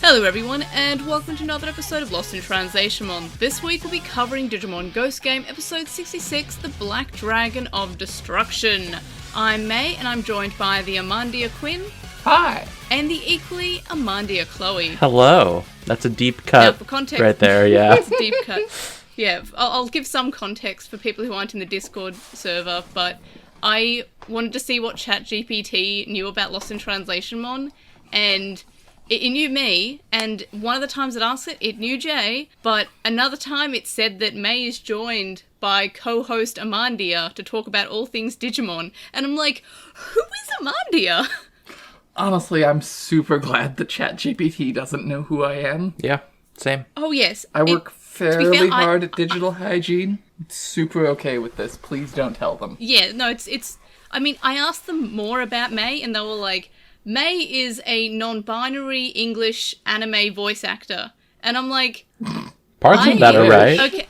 Hello everyone, and welcome to another episode of LostinTranslationmon. This week we'll be covering Digimon GhostGame episode 66, The Black Dragon of Destruction. I'm May, and I'm joined by the Amandia Quinn. Hi! And the equally Amandia Chloe. Hello. That's a deep cut now, for context, right there, yeah. It's a deep cut. Yeah, I'll give some context for people who aren't in the Discord server, but I wanted to see what ChatGPT knew about LostinTranslationmon, and it knew me, and one of the times it asked it, it knew Jay, but another time it said that May is joined by co-host Amandia to talk about all things Digimon, and I'm like, who is Amandia? Honestly, I'm super glad that ChatGPT doesn't know who I am. Yeah, same. Oh yes. I work fairly fair, hard at digital hygiene. It's super okay with this. Please don't tell them. Yeah, no, it's I mean, I asked them more about May, and they were like, May is a non-binary English anime voice actor. And I'm like... Parts of that are right. Okay.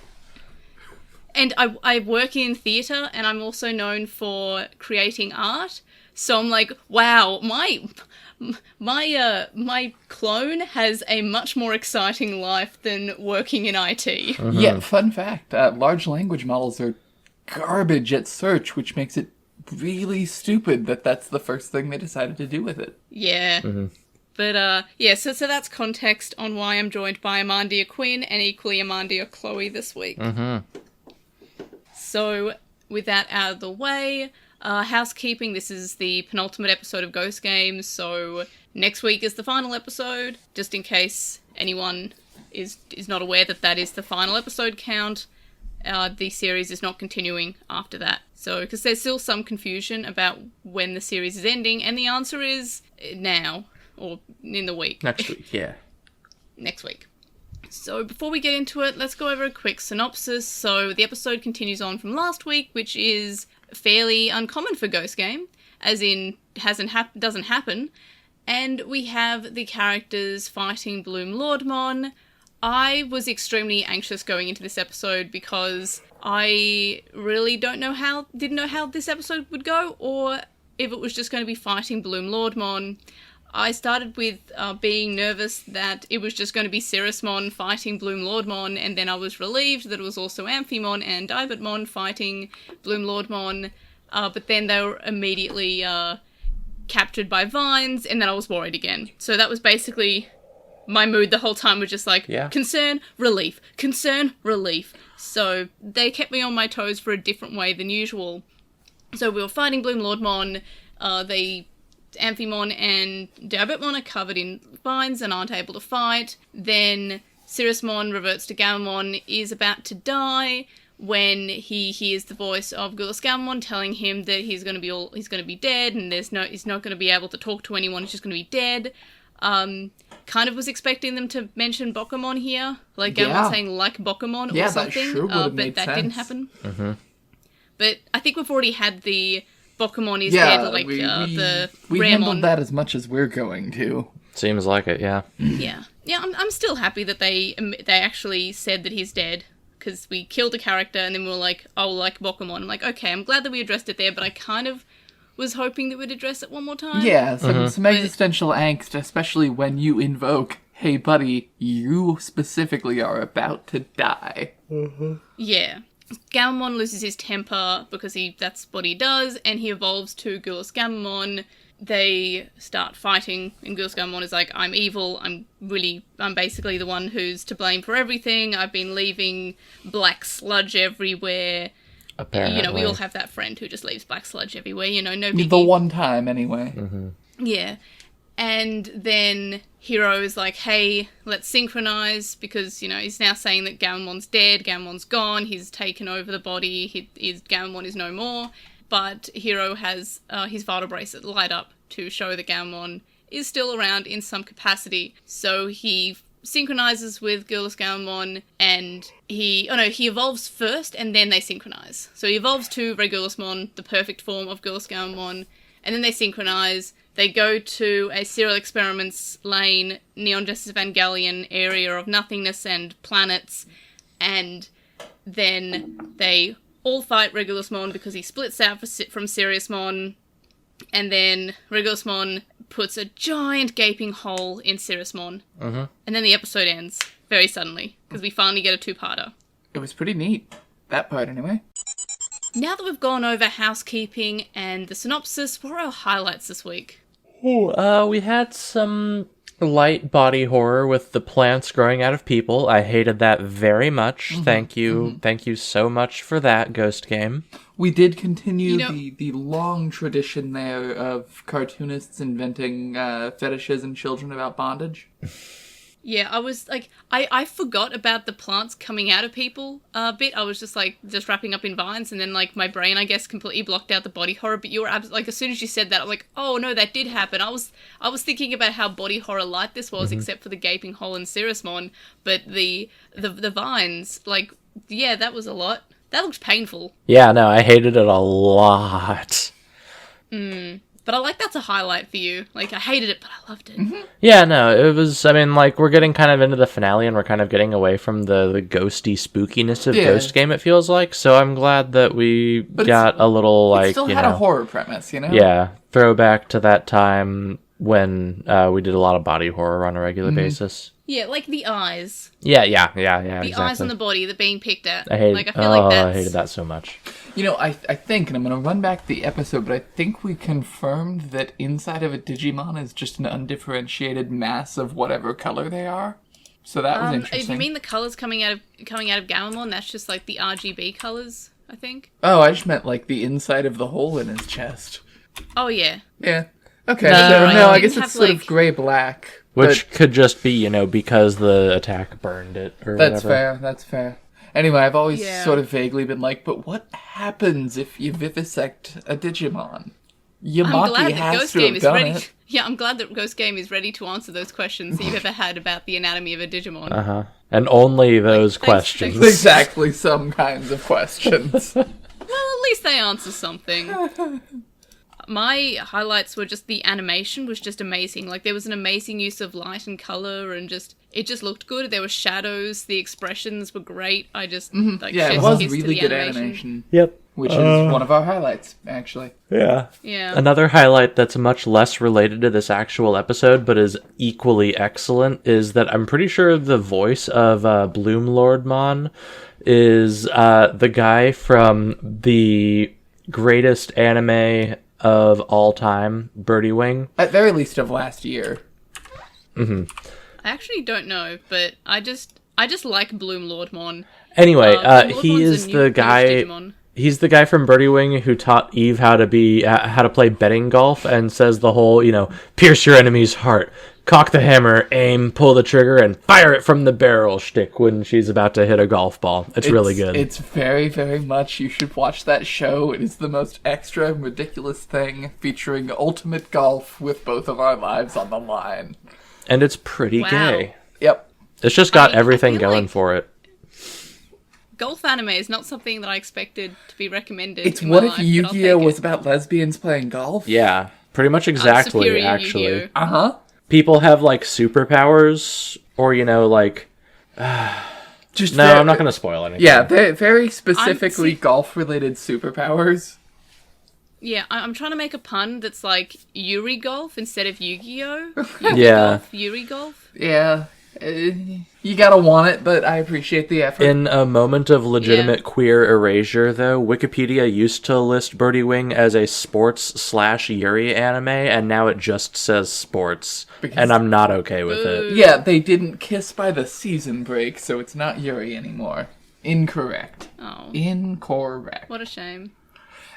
And I work in theatre, and I'm also known for creating art. So I'm like, wow, my clone has a much more exciting life than working in IT. Mm-hmm. Yeah, fun fact. Large language models are garbage at search, which makes it really stupid that that's the first thing they decided to do with it. Yeah. Mm-hmm. But, yeah, so that's context on why I'm joined by Amandia Quinn and equally Amandia Chloe this week. Mm-hmm. So, with that out of the way, housekeeping, this is the penultimate episode of GhostGame, so next week is the final episode, just in case anyone is not aware that is the final episode count. The series is not continuing after that. So, because there's still some confusion about when the series is ending, and the answer is now, or in the week. Next week, yeah. Next week. So, before we get into it, let's go over a quick synopsis. So, the episode continues on from last week, which is fairly uncommon for GhostGame, as in doesn't happen. And we have the characters fighting Bloom Lordmon. I was extremely anxious going into this episode because I really didn't know how this episode would go, or if it was just going to be fighting Bloom Lordmon. I started with being nervous that it was just going to be Cirrusmon fighting Bloom Lordmon, and then I was relieved that it was also Amphimon and Divertmon fighting Bloom Lordmon, but then they were immediately captured by vines, and then I was worried again. So that was basically my mood the whole time, was just like, concern, relief, concern, relief. So they kept me on my toes for a different way than usual. So we were fighting Bloom Lordmon, Amphimon and Divertmon are covered in vines and aren't able to fight. Then Cirrusmon reverts to Gammamon, is about to die when he hears the voice of GhostGammamon telling him that he's going to be dead, and he's not going to be able to talk to anyone. He's just going to be dead. Kind of was expecting them to mention Bokamon here, like Gammamon saying like Bokamon or something. That sure but made that sense. didn't happen. Mm-hmm. But I think we've already had the Bokamon is dead, like the we Raymon. handled that as much as we're going to. Seems like it, yeah. Yeah. I'm still happy that they actually said that he's dead, because we killed a character and then we were like, oh, like Bokamon. I'm like, okay, I'm glad that we addressed it there, but I kind of was hoping that we'd address it one more time. Yeah, some existential angst, especially when you invoke, hey buddy, you specifically are about to die. Mm-hmm. Yeah. Gammamon loses his temper because that's what he does, and he evolves to GhostGammamon. They start fighting, and GhostGammamon is like, I'm evil, I'm basically the one who's to blame for everything, I've been leaving black sludge everywhere. Apparently. We all have that friend who just leaves black sludge everywhere, no biggie. The one time, anyway. Mm-hmm. Yeah. And then Hero is like, hey, let's synchronize, because, he's now saying that Gammamon's dead, Gammamon's gone, he's taken over the body, Gammamon is no more. But Hero has his vital bracelet light up to show that Gammamon is still around in some capacity. So he synchronizes with GhostGammamon, and he evolves first, and then they synchronize. So he evolves to Regulusmon, the perfect form of GhostGammamon, and then they synchronize. They go to a serial experiments lane, Neon Justice Evangelion area of nothingness and planets, and then they all fight Regulusmon because he splits out from Cirrusmon, and then Regulusmon puts a giant gaping hole in Cirrusmon. And then the episode ends very suddenly, because we finally get a two-parter. It was pretty neat. That part, anyway. Now that we've gone over housekeeping and the synopsis, what are our highlights this week? We had some light body horror with the plants growing out of people. I hated that very much. Thank you. Thank you so much for that, GhostGame. We did continue the long tradition there of cartoonists inventing fetishes in children about bondage. Yeah, I was like, I forgot about the plants coming out of people a bit. I was just wrapping up in vines, and then like my brain, I guess, completely blocked out the body horror. But you were like, as soon as you said that, I'm like, oh no, that did happen. I was thinking about how body horror light this was, except for the gaping hole in Cirrusmon. But the vines, like, yeah, that was a lot. That looked painful. Yeah, no, I hated it a lot. But I like that's a highlight for you. Like, I hated it, but I loved it. Yeah, no, it was, I mean, like, we're getting kind of into the finale, and we're kind of getting away from the ghosty spookiness of GhostGame, it feels like, so I'm glad that we got a little, like, it still had a horror premise, you know? Yeah, throwback to that time when we did a lot of body horror on a regular basis. Yeah, like the eyes. Yeah, The exactly. eyes on the body, that being picked at. I hate, like, I feel like that's... I hated that so much. You know, I think, and I'm going to run back the episode, but I think we confirmed that inside of a Digimon is just an undifferentiated mass of whatever color they are. So that was interesting. If you mean the colors coming out of Gammamon, that's just like the RGB colors, I think. Oh, I just meant like the inside of the hole in his chest. Oh, yeah. Yeah. Okay, No, so right. no, I It guess didn't it's have, sort of like- gray-black. Which could just be, you know, because the attack burned it or That's whatever. That's fair. Anyway, I've always Yeah. sort of vaguely been like, but what happens if you vivisect a Digimon? I'm Yamaki glad that has to GhostGame have is done ready. it. Yeah, I'm glad that GhostGame is ready to answer those questions that you've ever had about the anatomy of a Digimon. Uh-huh. And only those thanks- questions. thanks. Exactly, some kinds of questions. Well, at least they answer something. My highlights were just the animation was just amazing. Like, there was an amazing use of light and color, and it just looked good. There were shadows, the expressions were great. I just like Yeah, it chef's was kiss to really the good animation. Yep. Which is one of our highlights, actually. Yeah. Yeah. Another highlight that's much less related to this actual episode, but is equally excellent, is that I'm pretty sure the voice of Bloomlordmon is the guy from the greatest anime of all time, Birdie Wing. At very least of last year. I actually don't know, but I just like Bloomlordmon. Anyway, Bloomlordmon's he a is new the British guy. Digimon. He's the guy from Birdie Wing who taught Eve how to play betting golf, and says the whole, you know, pierce your enemy's heart, cock the hammer, aim, pull the trigger, and fire it from the barrel shtick when she's about to hit a golf ball. It's really good. It's very, very much. You should watch that show. It is the most extra and ridiculous thing, featuring ultimate golf with both of our lives on the line. And it's pretty Wow. gay. Yep. It's just got I everything feel going like- for it. Golf anime is not something that I expected to be recommended. It's in what my if life, Yu-Gi-Oh but I'll take was it. about lesbians playing golf? Yeah, pretty much exactly, Superior actually. Yu-Gi-Oh. Uh-huh. People have, like, superpowers, or, you know, like... Just No, I'm not going to spoil anything. Yeah, very specifically see- golf-related superpowers. Yeah, I'm trying to make a pun that's like Yuri Golf instead of Yu-Gi-Oh. Yeah. Yuri Golf. Yeah. You gotta want it, but I appreciate the effort. In a moment of legitimate queer erasure, though, Wikipedia used to list Birdie Wing as a sports/Yuri anime, and now it just says sports. And I'm not okay with it. Yeah, they didn't kiss by the season break, so it's not Yuri anymore. Incorrect. Oh, Incorrect. what a shame.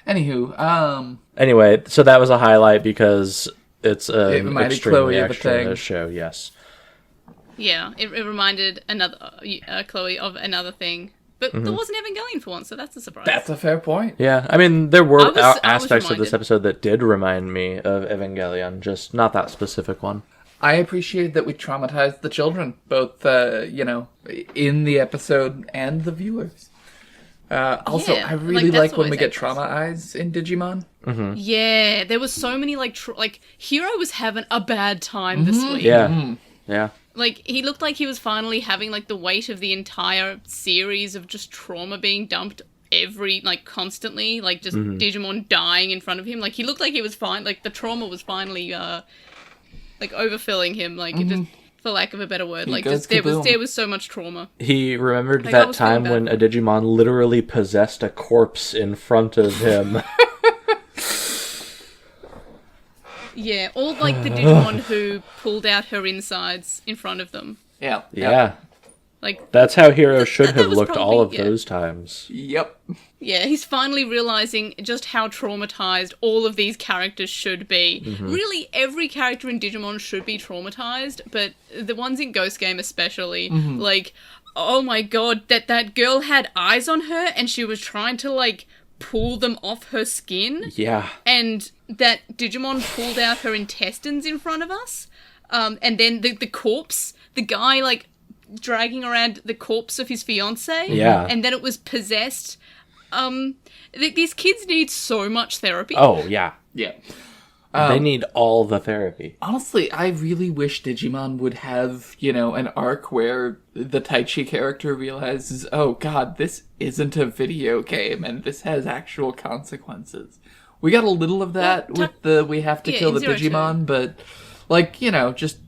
Anywho, Anyway, so that was a highlight because it's It an reminded extremely Chloe of a extra thing. show, yes. Yeah, it reminded Chloe of another thing. But there wasn't Evangelion for once, so that's a surprise. that's a fair point. Yeah, I mean, there were I was aspects of this reminded. episode that did remind me of Evangelion, just not that specific one. I appreciate that we traumatized the children, both, in the episode and the viewers. Also, Yeah, I really that's like when always we get excellent. trauma eyes in Digimon. Yeah, there was so many like Hero was having a bad time this week. Yeah, yeah. Like, he looked like he was finally having, like, the weight of the entire series of just trauma being dumped constantly. Like, just Digimon dying in front of him. Like, he looked like he was fine. Like, the trauma was finally like overfilling him, like it just, for lack of a better word, like goes just there kaboom. was so much trauma. He remembered Like, I that was feeling time bad when for a Digimon literally possessed a corpse in front of him. Yeah, all like the Digimon who pulled out her insides in front of them. Yeah. Yeah. Like, That's how Hero should that have was looked all of probably- yeah. those times. Yep. yeah, he's finally realizing just how traumatized all of these characters should be. Really, every character in Digimon should be traumatized, but the ones in Ghost Game especially, like, oh my god, that girl had eyes on her and she was trying to, like, pull them off her skin. Yeah. And that Digimon pulled out her intestines in front of us. And then the corpse, the guy, like, dragging around the corpse of his fiancée. Yeah. And then it was possessed. These kids need so much therapy. Oh, yeah. Yeah. They need all the therapy. Honestly, I really wish Digimon would have, an arc where the Taichi character realizes, oh god, this isn't a video game, and this has actual consequences. We got a little of that with we have to kill the in Zero Digimon, but, just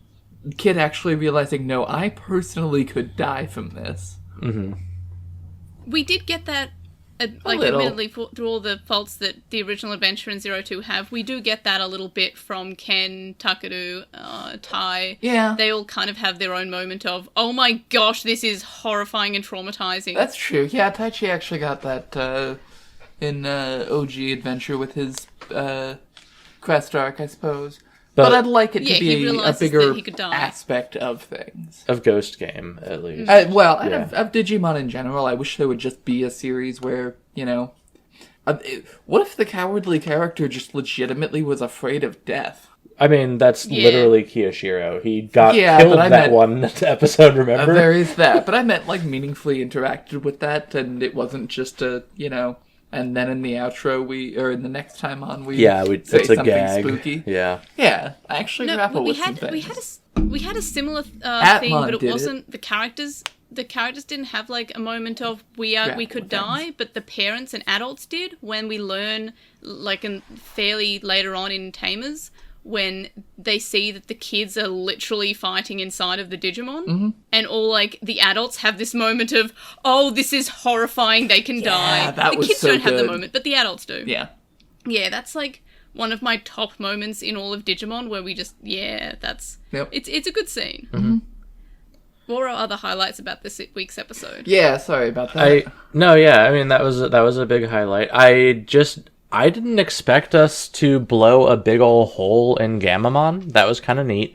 kid actually realizing, no, I personally could die from this. We did get that, little. admittedly, through all the faults that the original adventure in Zero 2 have, we do get that a little bit from Ken, Takeru, Tai. Yeah. They all kind of have their own moment of, oh my gosh, this is horrifying and traumatizing. That's true. Yeah, Taichi actually got that in OG Adventure with his quest arc, I suppose. But I'd like it to he be a realizes bigger that he could die. aspect of things. Of Ghost Game, at least. Of Digimon in general, I wish there would just be a series where, what if the cowardly character just legitimately was afraid of death? I mean, that's literally Kiyoshiro. He got Yeah, killed but I that meant- one episode, remember? There is that, but I meant, meaningfully interacted with that, and it wasn't just and then in the outro, in the next time on, we say it's a something gag. spooky. Yeah. Yeah, I actually grapple we with some had things. we had a similar thing, Atmon but it did wasn't the characters. The characters didn't have like a moment of we could die, but the parents and adults did when we learn fairly later on in Tamers when they see that the kids are literally fighting inside of the Digimon, and all the adults have this moment of, oh, this is horrifying, they can die. that The was kids so don't have the good. moment, but the adults do. Yeah. That's one of my top moments in all of Digimon where we just it's a good scene. What are other highlights about this week's episode? Yeah, sorry about that. That was a big highlight. I didn't expect us to blow a big ol' hole in Gammamon. That was kind of neat.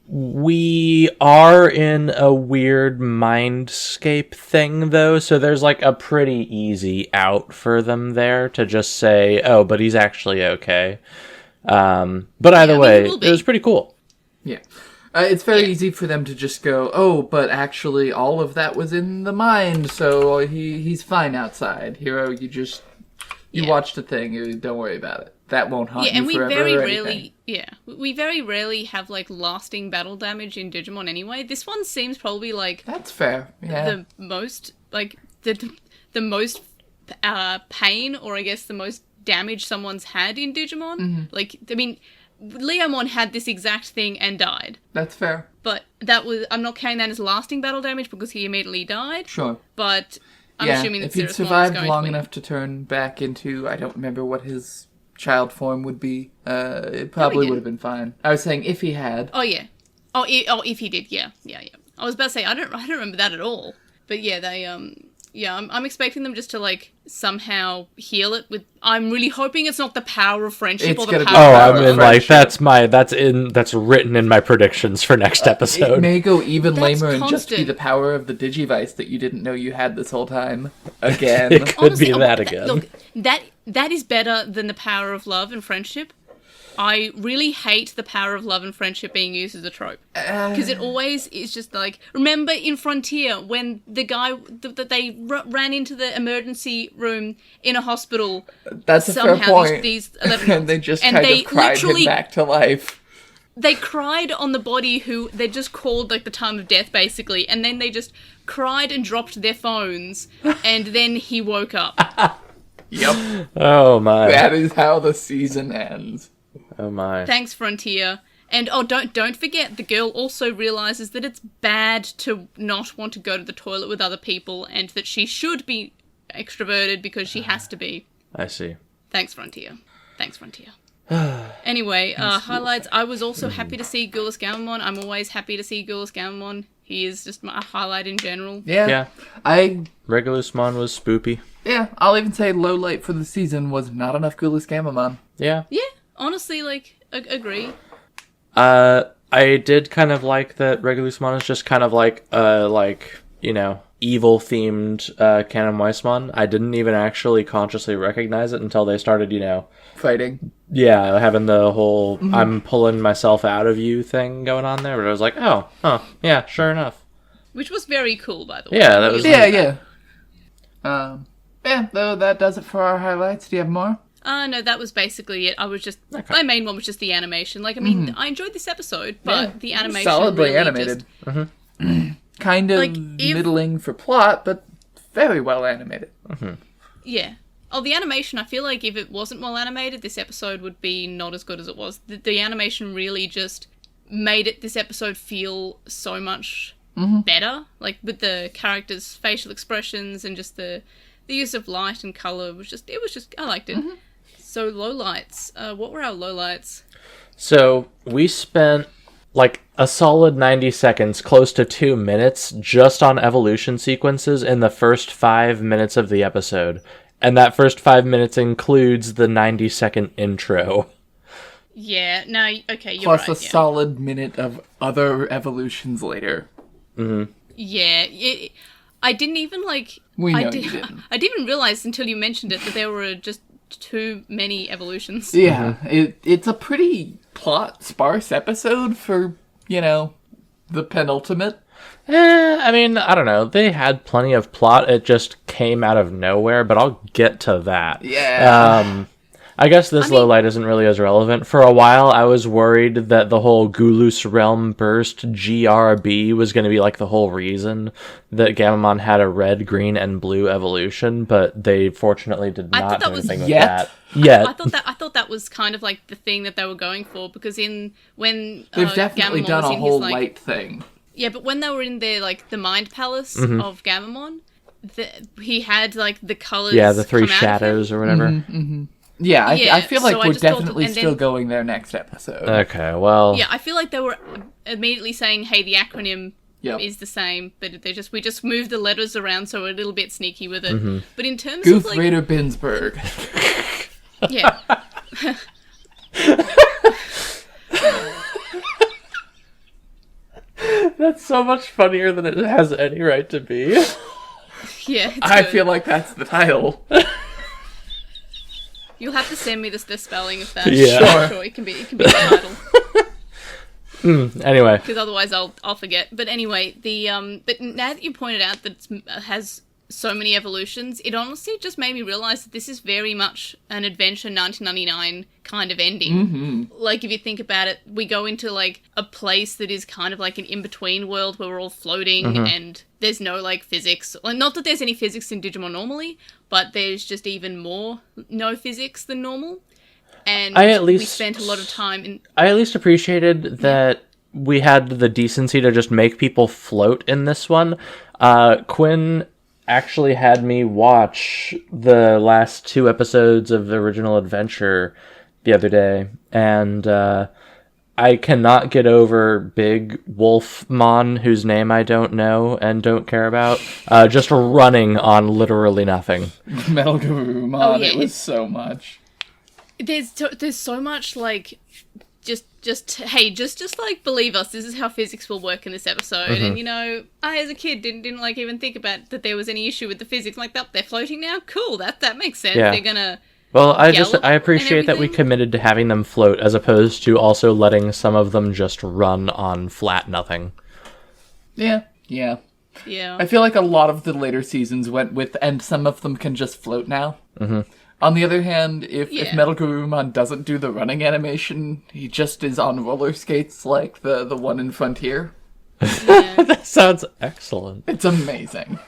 We are in a weird mindscape thing, though, so there's a pretty easy out for them there to just say, oh, but he's actually okay. But either way, it was pretty cool. Yeah. It's very easy for them to just go, oh, but actually all of that was in the mind, so he's fine outside. Hero, you watched a thing, don't worry about it. That won't haunt you forever. We very rarely have lasting battle damage in Digimon anyway. This one seems probably that's fair. Yeah. the most the most pain, or I guess the most damage someone's had in Digimon. Leomon had this exact thing and died. That's fair. But I'm not counting that as lasting battle damage because he immediately died. Sure. But I'm assuming that if he'd Cirrusmon survived is going long to enough to turn back into, I don't remember what his child form would be, it probably would have been fine. I was saying if he had. Oh yeah. If he did, yeah. I was about to say I don't remember that at all. But yeah, they I'm expecting them just to somehow heal it with. I'm really hoping it's not the power of friendship It's or the gonna be power. that's written in my predictions for next episode. It may go even That's lamer and just be constant. the power of the Digivice that you didn't know you had this whole time. Again. It could be that again. Look, that is better than the power of love and friendship. I really hate the power of love and friendship being used as a trope. Because it always is just remember in Frontier when the guy that they ran into the emergency room in a hospital. That's a fair somehow point. These 11 and they just kind of cried him back to life. They cried on the body who they just called the time of death basically, and then they just cried and dropped their phones, and then he woke up. Yep. Oh my. That is how the season ends. Oh my. Thanks, Frontier. And don't forget, the girl also realizes that it's bad to not want to go to the toilet with other people, and that she should be extroverted because she has to be. I see. Thanks, Frontier. Anyway, highlights. I was also happy to see GhostGammamon. I'm always happy to see GhostGammamon. He is just my highlight in general. Yeah. Regulusmon was spoopy. Yeah, I'll even say low light for the season was not enough GhostGammamon. Yeah. Yeah, honestly, agree. I did kind of like that Regulusmon is just kind of evil themed Canon Weissmon. I didn't even actually consciously recognize it until they started, Fighting. Yeah, having the whole I'm pulling myself out of you thing going on there, but I was like, yeah, sure enough. Which was very cool, by the way. Yeah, that was Yeah. Though that does it for our highlights. Do you have more? No, that was basically it. My main one was just the animation. I enjoyed this episode, but the animation solidly really animated. Kind of middling for plot, but very well animated. Yeah. Oh, the animation, I feel like if it wasn't well animated, this episode would be not as good as it was. The animation really just made this episode feel so much better. Like, with the characters' facial expressions and just the use of light and colour was just, I liked it. So, lowlights. What were our lowlights? So, we spent a solid 90 seconds, close to 2 minutes, just on evolution sequences in the first 5 minutes of the episode. And that first 5 minutes includes the 90-second intro. Yeah, no, okay, you're Plus right. a solid minute of other evolutions later. Yeah, I didn't even, We know you didn't. I didn't even realise until you mentioned it that there were just too many evolutions. Yeah, it's a pretty plot-sparse episode for, the penultimate. I mean, I don't know. They had plenty of plot. It just came out of nowhere, but I'll get to that. Yeah. I guess this low light isn't really as relevant. For a while, I was worried that the whole Gulus Realm Burst GRB was going to be the whole reason that Gammamon had a red, green, and blue evolution, but they fortunately did not do anything with that. I thought that was kind of the thing that they were going for, because when they've definitely Gammamon done was a in whole his, light thing. Yeah, but when they were in their the Mind Palace of Gammamon, he had the colors. Yeah, the three come out of shadows him. or whatever. Yeah, I feel like so I we're just thought definitely still going there next episode. Okay, well... Yeah, I feel like they were immediately saying, hey, the acronym is the same, but we just moved the letters around, so we're a little bit sneaky with it. But in terms Guth, of Rader, Binsburg. Yeah. That's so much funnier than it has any right to be. Yeah, I feel like that's the title. You'll have to send me the spelling of that. Yeah. Sure, it can be the title. Anyway. Because otherwise I'll forget. But anyway, but now that you pointed out that it has so many evolutions, it honestly just made me realise that this is very much an Adventure 1999 kind of ending. If you think about it, we go into a place that is kind of an in-between world where we're all floating and there's no physics. Not that there's any physics in Digimon normally, but there's just even more no physics than normal. And we spent a lot of time in... I at least appreciated that we had the decency to just make people float in this one. Quinn actually had me watch the last 2 episodes of the original Adventure the other day, and I cannot get over Big Wolfmon, whose name I don't know and don't care about, just running on literally nothing. Metal Garurumon, it was so much. There's so much just believe us, this is how physics will work in this episode. And I as a kid didn't even think about that there was any issue with the physics. They're floating now, cool, that makes sense. They're gonna I appreciate that we committed to having them float as opposed to also letting some of them just run on flat nothing. Yeah. I feel like a lot of the later seasons went with, and some of them can just float now. On the other hand, if Metal Garurumon doesn't do the running animation, he just is on roller skates like the one in Frontier. Yeah. That sounds excellent. It's amazing.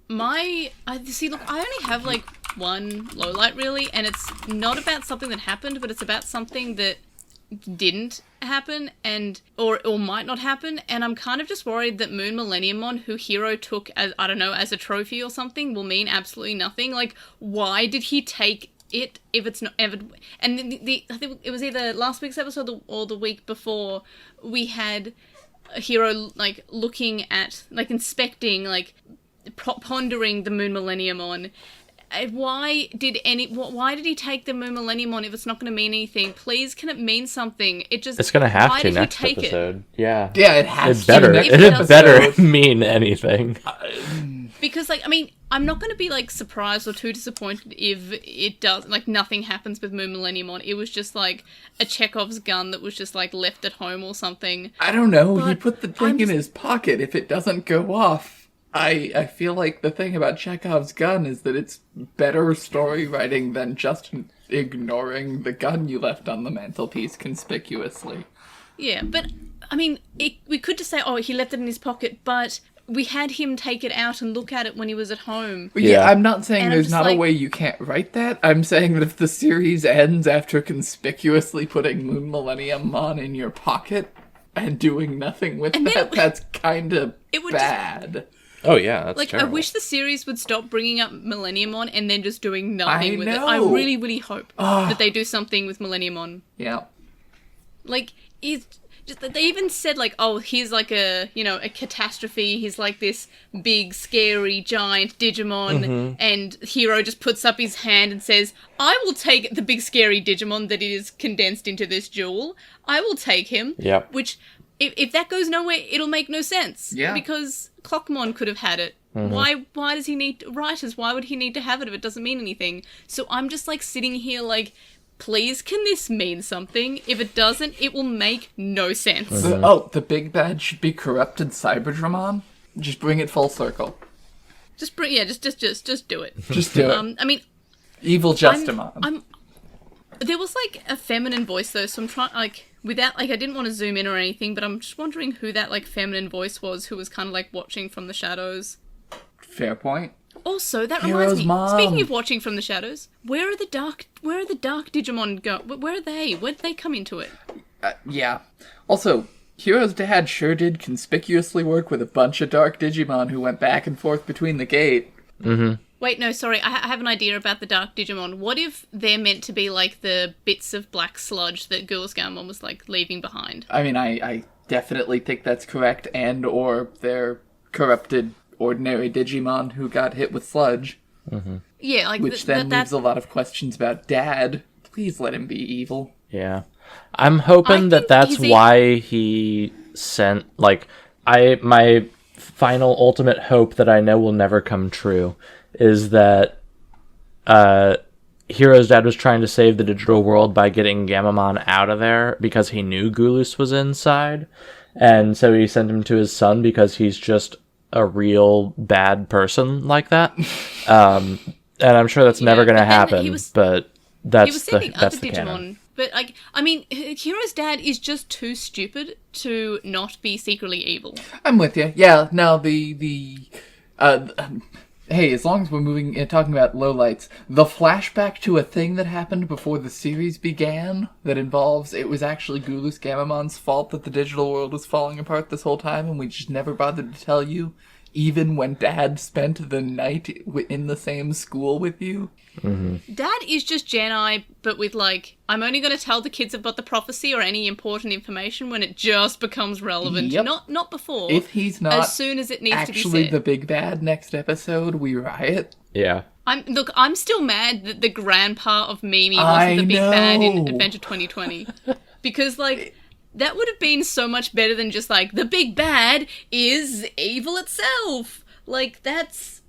I only have one lowlight really, and it's not about something that happened, but it's about something that didn't happen or might not happen, and I'm kind of just worried that Moon Millenniummon, who Hero took as, I don't know, as a trophy or something, will mean absolutely nothing. Like, why did he take it if it's not ever? And I think it was either last week's episode or the week before, we had a Hero like looking at, like, inspecting, like pondering the Moon Millenniummon. Why did he take the Moon Millenniummon if it's not going to mean anything? Please, can it mean something? It's going to have to next episode. Yeah, it has to. It better mean anything. Because, like, I mean, I'm not going to be, like, surprised or too disappointed if it does, like, nothing happens with Moon Millenniummon. It was just, like, a Chekhov's gun that was just, like, left at home or something. I don't know. He put the thing in his pocket. If it doesn't go off, I feel like the thing about Chekhov's gun is that it's better story writing than just ignoring the gun you left on the mantelpiece conspicuously. Yeah, but, I mean, we could just say, oh, he left it in his pocket, but we had him take it out and look at it when he was at home. Yeah, I'm not saying there's not a way you can't write that. I'm saying that if the series ends after conspicuously putting Moon Millenniummon in your pocket and doing nothing with that, that's kind of bad. Oh yeah, that's like terrible. I wish the series would stop bringing up Millenniummon and then just doing nothing with it. I really, really hope that they do something with Millenniummon. Yeah. Like, they even said, like, oh, he's like a catastrophe. He's like this big, scary, giant Digimon, and Hero just puts up his hand and says, I will take the big, scary Digimon that is condensed into this jewel. I will take him. Yep. Which, if that goes nowhere, it'll make no sense. Yeah. Because Clockmon could have had it. Why does he need writers? Why would he need to have it if it doesn't mean anything? So I'm just, like, sitting here, like, please, can this mean something? If it doesn't, it will make no sense. The big bad should be corrupted Cyberdramon? Just bring it full circle. Just do it. Just do it. I mean, evil Justamon. There was, like, a feminine voice, though, so I'm trying, like, without, like, I didn't want to zoom in or anything, but I'm just wondering who that, like, feminine voice was who was kind of, like, watching from the shadows. Fair point. Also, that Hero's reminds me, mom. Speaking of watching from the shadows, where are the dark Digimon go? Where are they? Where did they come into it? Yeah. Also, Hero's dad sure did conspicuously work with a bunch of dark Digimon who went back and forth between the gate. Wait, no, sorry, I have an idea about the dark Digimon. What if they're meant to be, like, the bits of black sludge that GhostGammamon was, like, leaving behind? I mean, I definitely think that's correct, and or they're corrupted ordinary Digimon who got hit with sludge. Yeah, like... Which then leaves a lot of questions about Dad. Please let him be evil. Yeah. I'm hoping that's why he sent, like... My final ultimate hope that I know will never come true is that Hero's dad was trying to save the digital world by getting Gammamon out of there because he knew Gulus was inside, and so he sent him to his son because he's just a real bad person like that. And I'm sure that's never going to happen, but that's the Digimon. Canon. But, like, I mean, Hero's dad is just too stupid to not be secretly evil. I'm with you. Yeah, no, hey, as long as we're talking about lowlights, the flashback to a thing that happened before the series began that involves it was actually GhostGammamon's fault that the digital world was falling apart this whole time, and we just never bothered to tell you, even when Dad spent the night in the same school with you. Dad is just Jedi, but with, like, I'm only going to tell the kids about the prophecy or any important information when it just becomes relevant. Yep. Not before. If he's not as soon as it needs to be actually said. the big bad next episode, we riot. Yeah. I'm still mad that the grandpa of Mimi wasn't the big bad in Adventure 2020. Because, like, that would have been so much better than just, like, the big bad is evil itself. Like, that's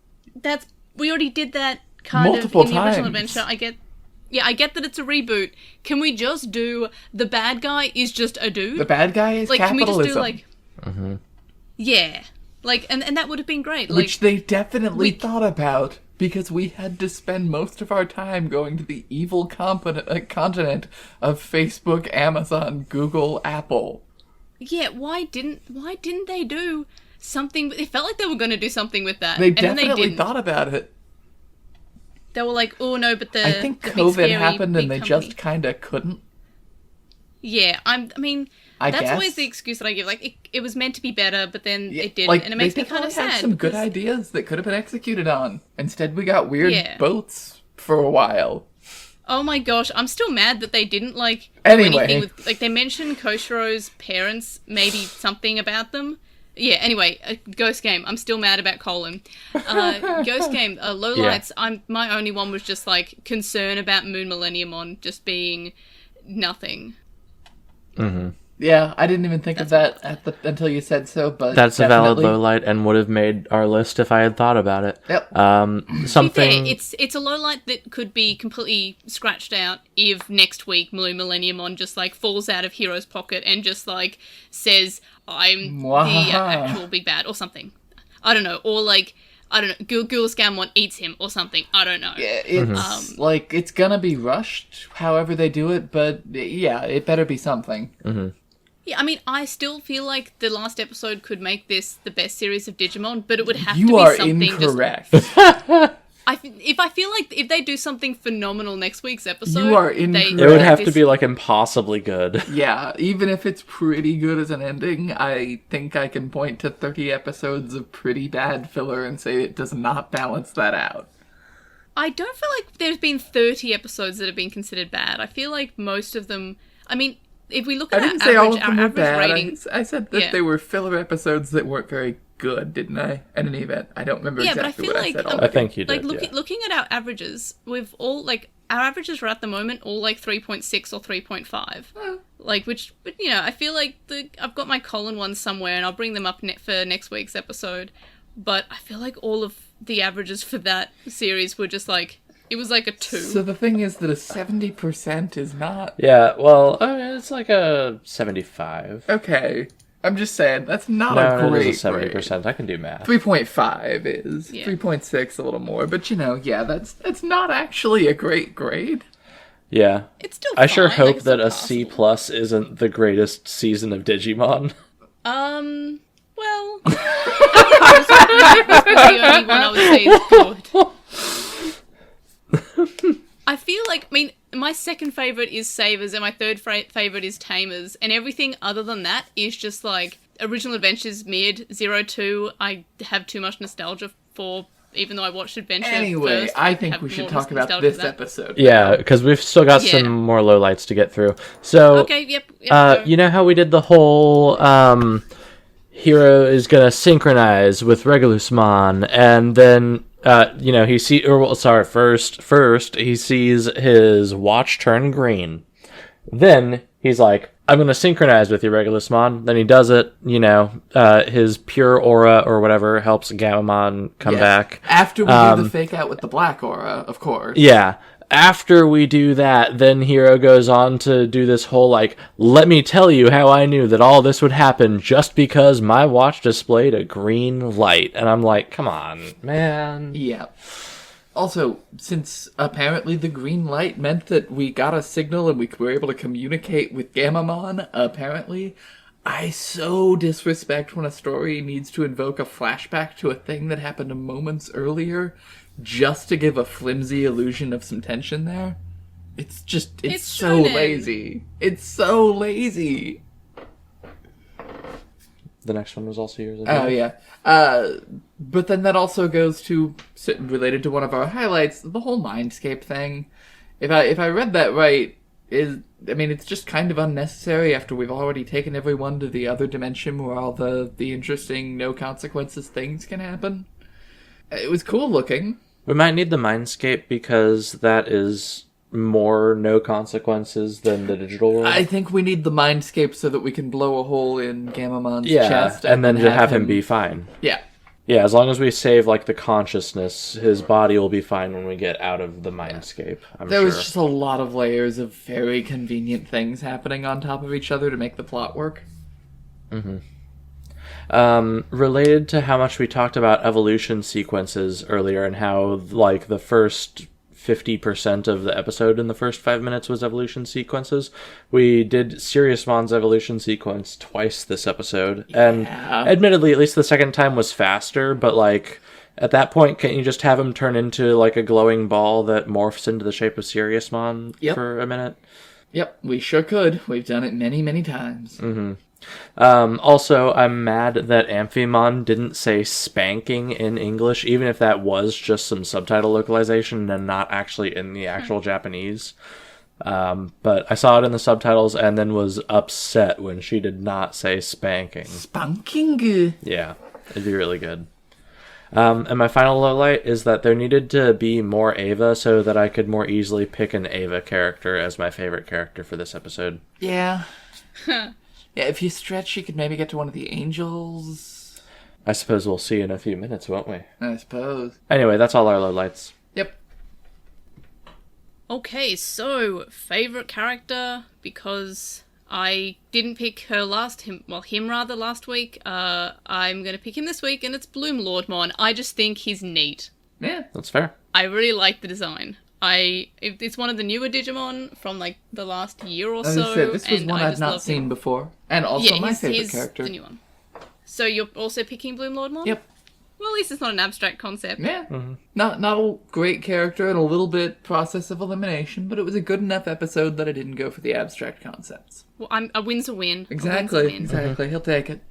we already did that kind multiple of in the original times. adventure. I get that it's a reboot. Can we just do the bad guy is just a dude? The bad guy is capitalism. Can we just do, like... Yeah. Like, and that would have been great. Which they definitely thought about, because we had to spend most of our time going to the evil continent of Facebook, Amazon, Google, Apple. Yeah, why didn't they do something? It felt like they were going to do something with that. They and definitely then they didn't. thought about it. They were like, oh no, but I think COVID happened and they just kind of couldn't. Yeah, I mean, that's guess. always the excuse that I give. Like, it was meant to be better, but then it didn't, like, and it makes me kind of sad. Had some good because- ideas that could have been executed on. Instead, we got weird Yeah. boats for a while. Oh my gosh, I'm still mad that they didn't, like, Anyway. do anything with... Like, they mentioned Koshiro's parents, maybe something about them. Yeah, anyway, Ghost Game. I'm still mad about Colin. Ghost Game, lowlights, my only one was just, like, concern about Moon Millenniumon just being nothing. Mm-hmm. Yeah, I didn't even think of that until you said so, but That's a valid definitely. low light and would have made our list if I had thought about it. Yep. Something. To be fair, it's a low light that could be completely scratched out if next week Moon Millenniumon just, like, falls out of Hero's pocket and just, like, says, I'm the actual big bad, or something. I don't know. Or, like, I don't know, GhostGammamon eats him or something. I don't know. Yeah, it's like, it's gonna be rushed however they do it, but yeah, it better be something. Mm-hmm. Yeah, I mean, I still feel like the last episode could make this the best series of Digimon, but it would have to be something. You are incorrect. If they do something phenomenal next week's episode, You are incorrect. It would have to be, like, impossibly good. Yeah, even if it's pretty good as an ending, I think I can point to 30 episodes of pretty bad filler and say it does not balance that out. I don't feel like there's been 30 episodes that have been considered bad. I feel like most of them... I mean, if we look at I didn't say all of them our were average bad. rating... I said that they were filler episodes that weren't very good, didn't I? At any event, I don't remember exactly what I said. I think you did, Looking at our averages, we've all, like, our averages are at the moment all, like, 3.6 or 3.5. Like, which, you know, I feel like I've got my Colin ones somewhere, and I'll bring them up for next week's episode. But I feel like all of the averages for that series were just, like, it was like a 2. So the thing is that a 70% is not... Yeah, well, I mean, it's like a 75. Okay. I'm just saying, that's not a No, great it is a 70%. I can do math. 3.5 is. Yeah. 3.6 a little more. But, you know, yeah, that's not actually a great grade. Yeah. It's still I sure fine, hope like, it's that a still C passable. plus isn't the greatest season of Digimon. Well... That's the only one I would say is good. I feel like, I mean, my second favourite is Savers and my third favourite is Tamers, and everything other than that is just, like, Original Adventures mid, 02, I have too much nostalgia for, even though I watched Adventure Anyway, first. I think have we should more talk about nostalgia this for that. episode. Yeah, because we've still got some more lowlights to get through. So, Okay, yep. Go. you know how we did the whole Hero is gonna synchronize with Regulusmon, and then you know, first he sees his watch turn green. Then he's like, I'm going to synchronize with you, Regulusmon. Then he does it, you know, his pure aura or whatever helps Gammamon come back. After we do the fake out with the black aura, of course. Yeah. After we do that, then Hero goes on to do this whole, like, let me tell you how I knew that all this would happen just because my watch displayed a green light. And I'm like, come on, man. Yeah. Also, since apparently the green light meant that we got a signal and we were able to communicate with Gammamon, apparently, I so disrespect when a story needs to invoke a flashback to a thing that happened moments earlier just to give a flimsy illusion of some tension there. It's so shonen. lazy. It's so lazy. The next one was also yours. Oh, yeah. But then that also goes to, related to one of our highlights, the whole Mindscape thing. If I read that right, it's just kind of unnecessary after we've already taken everyone to the other dimension where all the interesting, no consequences things can happen. It was cool looking. We might need the Mindscape because that is more no consequences than the digital world. I think we need the Mindscape so that we can blow a hole in Gammamon's yeah, chest. and then to have him be fine. Yeah. Yeah, as long as we save, like, the consciousness, his body will be fine when we get out of the Mindscape, I'm There sure. was just a lot of layers of very convenient things happening on top of each other to make the plot work. Mm-hmm. Related to how much we talked about evolution sequences earlier and how, like, the first 50% of the episode in the first 5 minutes was evolution sequences, we did Siriusmon's evolution sequence twice this episode. Yeah. And admittedly, at least the second time was faster, but, like, at that point, can't you just have him turn into, like, a glowing ball that morphs into the shape of Siriusmon for a minute? Yep, we sure could. We've done it many, many times. Also, I'm mad that Amphimon didn't say spanking in English, even if that was just some subtitle localization and not actually in the actual Japanese. But I saw it in the subtitles and then was upset when she did not say spanking. Spanking. Yeah, it'd be really good. And my final lowlight is that there needed to be more Ava so that I could more easily pick an Ava character as my favorite character for this episode. Yeah. Yeah, if you stretch, you could maybe get to one of the angels. I suppose we'll see in a few minutes, won't we? I suppose. Anyway, that's all our lowlights. Yep. Okay, so favorite character, because I didn't pick him last week. I'm gonna pick him this week, and it's Bloomlordmon. I just think he's neat. Yeah. That's fair. I really like the design. It's one of the newer Digimon from like the last year or so. This was one I've not seen before, and also my favorite character. The new one. So you're also picking Bloomlordmon? Yep. Well, at least it's not an abstract concept. Yeah. Mm-hmm. Not a great character and a little bit process of elimination, but it was a good enough episode that I didn't go for the abstract concepts. Well, a win's a win. Exactly. Exactly. He'll take it.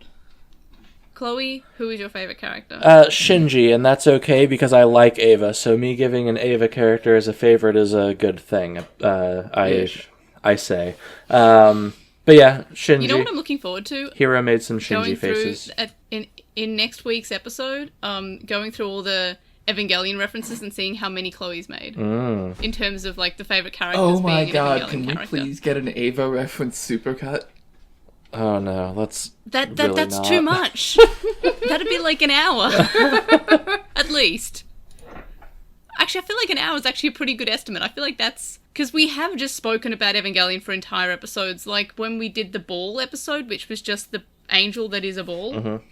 Chloe, who is your favorite character? Shinji, and that's okay because I like Ava, so me giving an Ava character as a favorite is a good thing, I say. But yeah, Shinji. You know what I'm looking forward to? Hero made some Shinji going faces. In next week's episode, going through all the Evangelion references and seeing how many Chloe's made. In terms of, like, the favorite characters being an Evangelion character. Oh my god, can we please get an Ava reference supercut? Oh no, that's not. Too much. That'd be like an hour. At least. Actually, I feel like an hour is actually a pretty good estimate. I feel like that's... Because we have just spoken about Evangelion for entire episodes, like when we did the ball episode, which was just the angel that is a ball. Mm-hmm.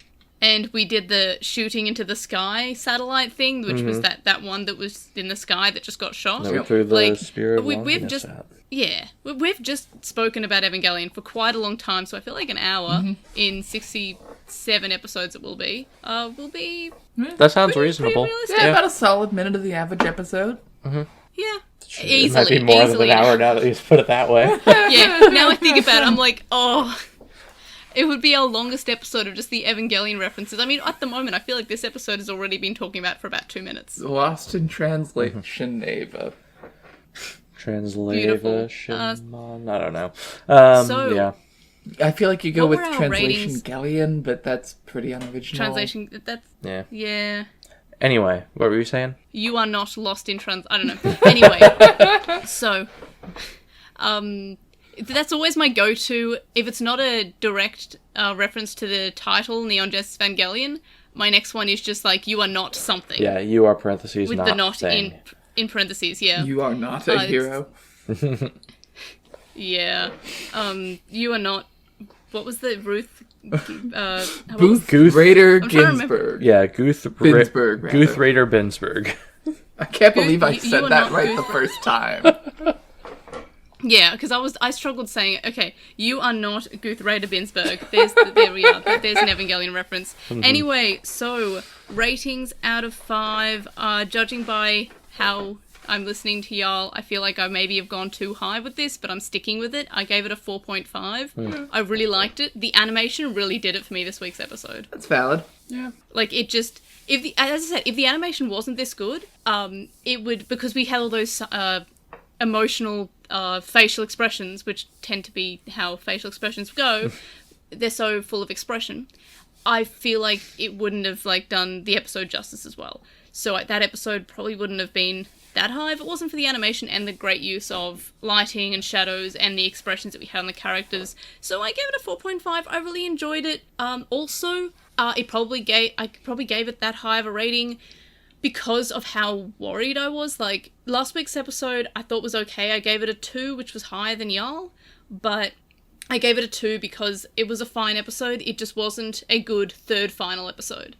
And we did the shooting into the sky satellite thing, which was that one that was in the sky that just got shot. No, through the spear of we've just we've just spoken about Evangelion for quite a long time, so I feel like an hour in 67 episodes it will be that sounds reasonable. Pretty yeah, about a solid minute of the average episode. Yeah. Easily, it might be more than an hour now that you put it that way. Yeah, now I think about it, I'm like, it would be our longest episode of just the Evangelion references. I mean, at the moment, I feel like this episode has already been talking about for about 2 minutes. Lost in translation, Ava. Translation, I don't know. Yeah. I feel like you go with translation ratings? Galleon, but that's pretty unoriginal. Translation, that's... Yeah. Anyway, what were you saying? You are not lost in I don't know. Anyway, so... that's always my go-to. If it's not a direct reference to the title, Neon Genesis Evangelion, my next one is just like, you are not something. Yeah, you are parentheses, with not the not thing. in parentheses, yeah. You are not a hero. Yeah. You are not... What was the Ruth... Guth Rader Binsburg. Yeah, Guth Binsburg. Guth Rader Binsburg. I can't believe I said that right the first time. Yeah, because I struggled saying, okay, you are not Guth Rader Binsburg. There we are. There's an Evangelion reference. Anyway, so ratings out of 5. Judging by how I'm listening to y'all, I feel like I maybe have gone too high with this, but I'm sticking with it. I gave it a 4.5. I really liked it. The animation really did it for me this week's episode. That's valid. Yeah. Like, it just... as I said, if the animation wasn't this good, it would... Because we had all those emotional facial expressions, which tend to be how facial expressions go, they're so full of expression. I feel like it wouldn't have, like, done the episode justice as well. So that episode probably wouldn't have been that high if it wasn't for the animation and the great use of lighting and shadows and the expressions that we had on the characters. So I gave it a 4.5. I really enjoyed it. Also, I probably gave it that high of a rating because of how worried I was. Like, last week's episode I thought was okay. I gave it a 2, which was higher than y'all, but I gave it a 2 because it was a fine episode. It just wasn't a good third final episode.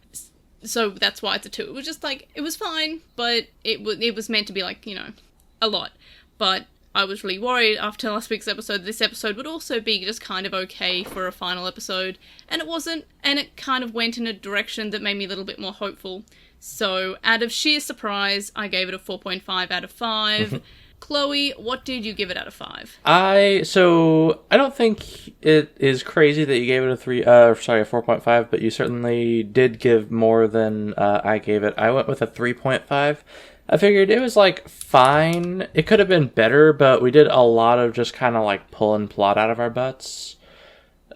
So that's why it's a 2. It was just like, it was fine, but it was meant to be like, you know, a lot. But I was really worried after last week's episode, this episode would also be just kind of okay for a final episode. And it wasn't, and it kind of went in a direction that made me a little bit more hopeful. So out of sheer surprise, I gave it a 4.5 out of 5. Chloe, what did you give it out of 5? I don't think it is crazy that you gave it a 4.5, but you certainly did give more than I gave it. I went with a 3.5. I figured it was like fine. It could have been better, but we did a lot of just kind of like pulling plot out of our butts.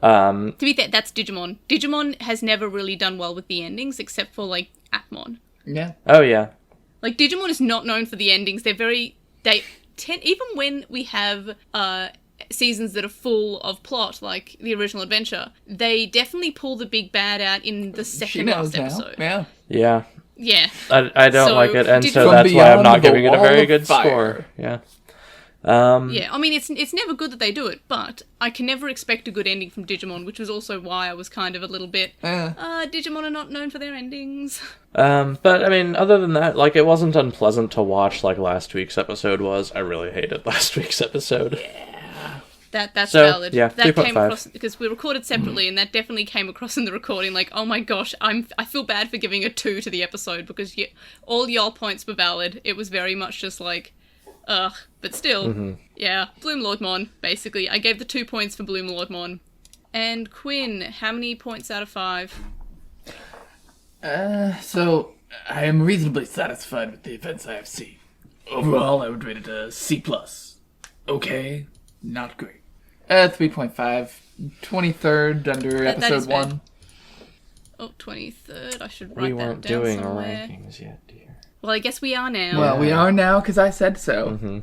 To be fair, that's Digimon. Digimon has never really done well with the endings, except for like Atmon. Yeah. Oh yeah. Like Digimon is not known for the endings. Even when we have seasons that are full of plot, like the original adventure, they definitely pull the big bad out in the second last episode. Yeah. Yeah. Yeah. I don't like it, and so From that's why I'm not beyond the giving it a wall very of good fire. score. Yeah. Yeah, I mean, it's never good that they do it, but I can never expect a good ending from Digimon, which was also why I was kind of a little bit, Digimon are not known for their endings. But, I mean, other than that, like, it wasn't unpleasant to watch like last week's episode was. I really hated last week's episode. Yeah. That's so, valid. Yeah, that 3.5. came across, because we recorded separately, and that definitely came across in the recording, like, oh my gosh, I feel bad for giving a 2 to the episode, because all y'all points were valid. It was very much just like, ugh, but still, yeah, Bloomlordmon, basically. I gave the 2 points for Bloomlordmon. And Quinn, how many points out of 5? So I am reasonably satisfied with the events I have seen. Overall, I would rate it a C+. Okay, not great. 3.5. 23rd under That is episode fair. 1. Oh, 23rd, I should write We that weren't down doing somewhere. rankings yet, dear. Well, I guess we are now. Well, we are now because I said so.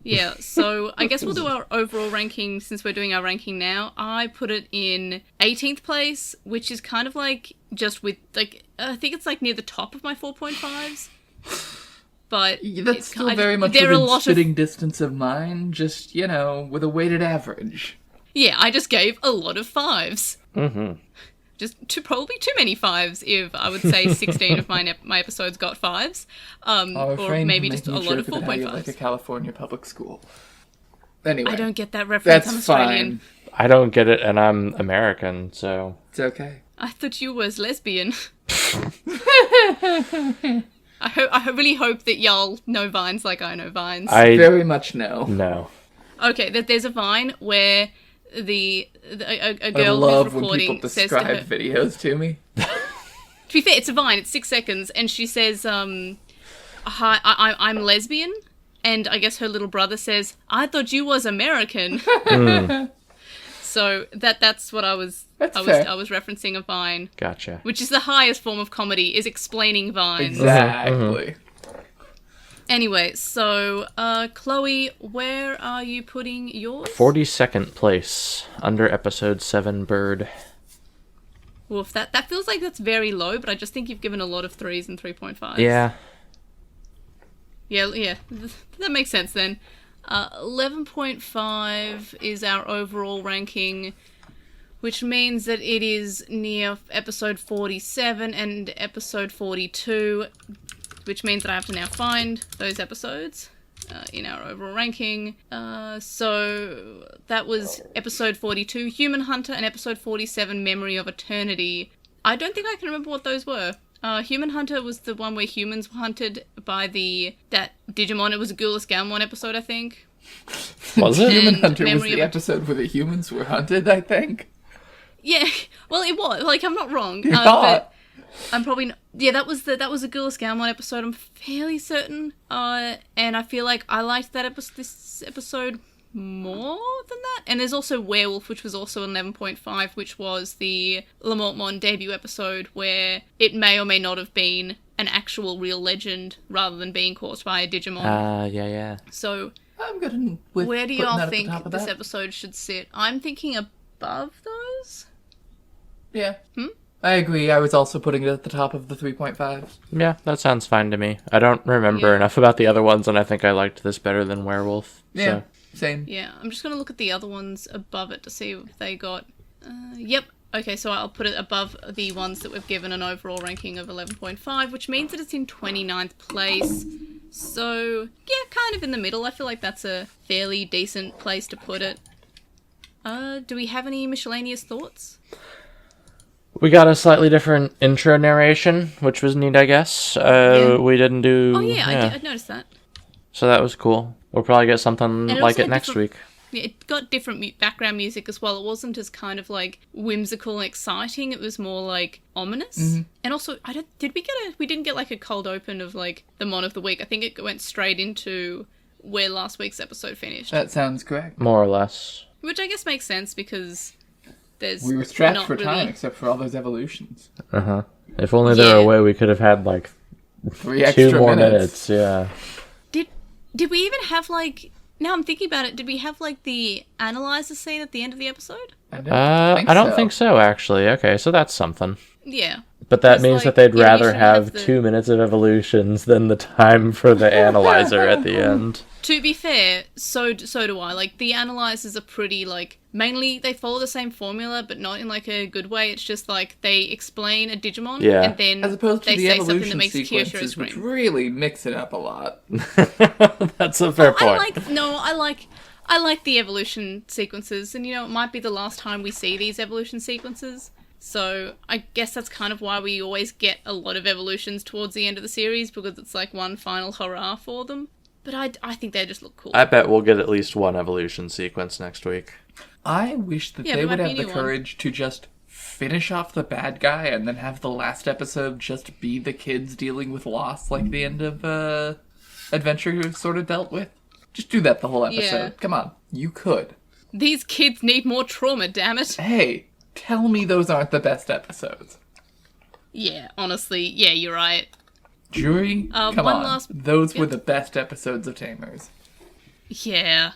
Yeah, so I guess we'll do our overall ranking since we're doing our ranking now. I put it in 18th place, which is kind of like just with, like, I think it's like near the top of my 4.5s. But That's it's still very much there are a within lot spitting distance of mine, just, with a weighted average. Yeah, I just gave a lot of 5s. Just probably too many 5s if I would say 16 of my episodes got 5s. Or maybe just a lot of 4.5s. Like a California public school. Anyway. I don't get that reference. That's I'm Australian. fine. I don't get it, and I'm American, so... It's okay. I thought you was lesbian. I really hope that y'all know Vines like I know Vines. I Very much no. No. Okay, there's a Vine where a I girl love who's when recording people says to her... describe videos to me. To be fair, it's a Vine. It's 6 seconds, and she says, "Hi, I'm lesbian," and I guess her little brother says, "I thought you was American." So that's what I was referencing a Vine. Gotcha. Which is the highest form of comedy, is explaining Vines. Exactly. Anyway, so Chloe, where are you putting yours? 42nd place under episode 7 Bird. Woof, that feels like that's very low, but I just think you've given a lot of 3s and 3.5s. Yeah. Yeah, that makes sense then. 11.5 is our overall ranking, which means that it is near episode 47 and episode 42, which means that I have to now find those episodes in our overall ranking. So that was episode 42, Human Hunter, and episode 47, Memory of Eternity. I don't think I can remember what those were. Human Hunter was the one where humans were hunted by that Digimon. It was a GhostGammamon episode, I think. Was it? Human Hunter was Memory the of- episode where the humans were hunted, I think. Yeah, well, it was. Like, I'm not wrong. You're But not. I'm probably not. Yeah, that was a GhostGammamon episode. I'm fairly certain. And I feel like I liked this episode more than that. And there's also Werewolf, which was also 11.5, which was the Lamortmon debut episode, where it may or may not have been an actual real legend rather than being caused by a Digimon. Yeah. So I'm good with where do putting y'all that at the think top of this that. episode should sit? I'm thinking above those. Yeah. I agree. I was also putting it at the top of the 3.5s. Yeah, that sounds fine to me. I don't remember Yeah. enough about the other ones, and I think I liked this better than Werewolf. Yeah, So. same. Yeah, I'm just going to look at the other ones above it to see if they got... Yep. Okay, so I'll put it above the ones that we've given an overall ranking of 11.5, which means that it's in 29th place. So, yeah, kind of in the middle. I feel like that's a fairly decent place to put it. Do we have any miscellaneous thoughts? We got a slightly different intro narration, which was neat, I guess. Yeah. We didn't do... Oh, yeah, I noticed that. So that was cool. We'll probably get something And like also it next week. Yeah, it got different background music as well. It wasn't as kind of like whimsical and exciting. It was more like ominous. Mm-hmm. And also, we didn't get like a cold open of like the Mon of the Week. I think it went straight into where last week's episode finished. That sounds correct. More or less. Which I guess makes sense because we were strapped not for really... time except for all those evolutions. Uh-huh. If only there were a way we could have had like 3 extra 2 more minutes. Yeah. Did we even have like... Now I'm thinking about it, did we have like the analyzer scene at the end of the episode? I don't think so, actually. Okay, so that's something. Yeah. But that means that they'd you rather should have the... 2 minutes of evolutions than the time for the analyzer at the end. To be fair, so do I. Like, the analyzers are pretty, like, mainly they follow the same formula, but not in, like, a good way. It's just, like, they explain a Digimon, and then as opposed to they the say something that evolution makes Kyoshiro sequences, scream. which really mix it up a lot. That's a fair point. I like the evolution sequences, and, it might be the last time we see these evolution sequences. So I guess that's kind of why we always get a lot of evolutions towards the end of the series, because it's like one final hurrah for them. But I think they just look cool. I bet we'll get at least one evolution sequence next week. I wish that they would have the courage to just finish off the bad guy and then have the last episode just be the kids dealing with loss like the end of Adventure sort of dealt with. Just do that the whole episode. Yeah. Come on. You could. These kids need more trauma, damn it. Hey, tell me those aren't the best episodes. Yeah, honestly, yeah, you're right. Jury, come on. Those were Yep. the best episodes of Tamers. Yeah.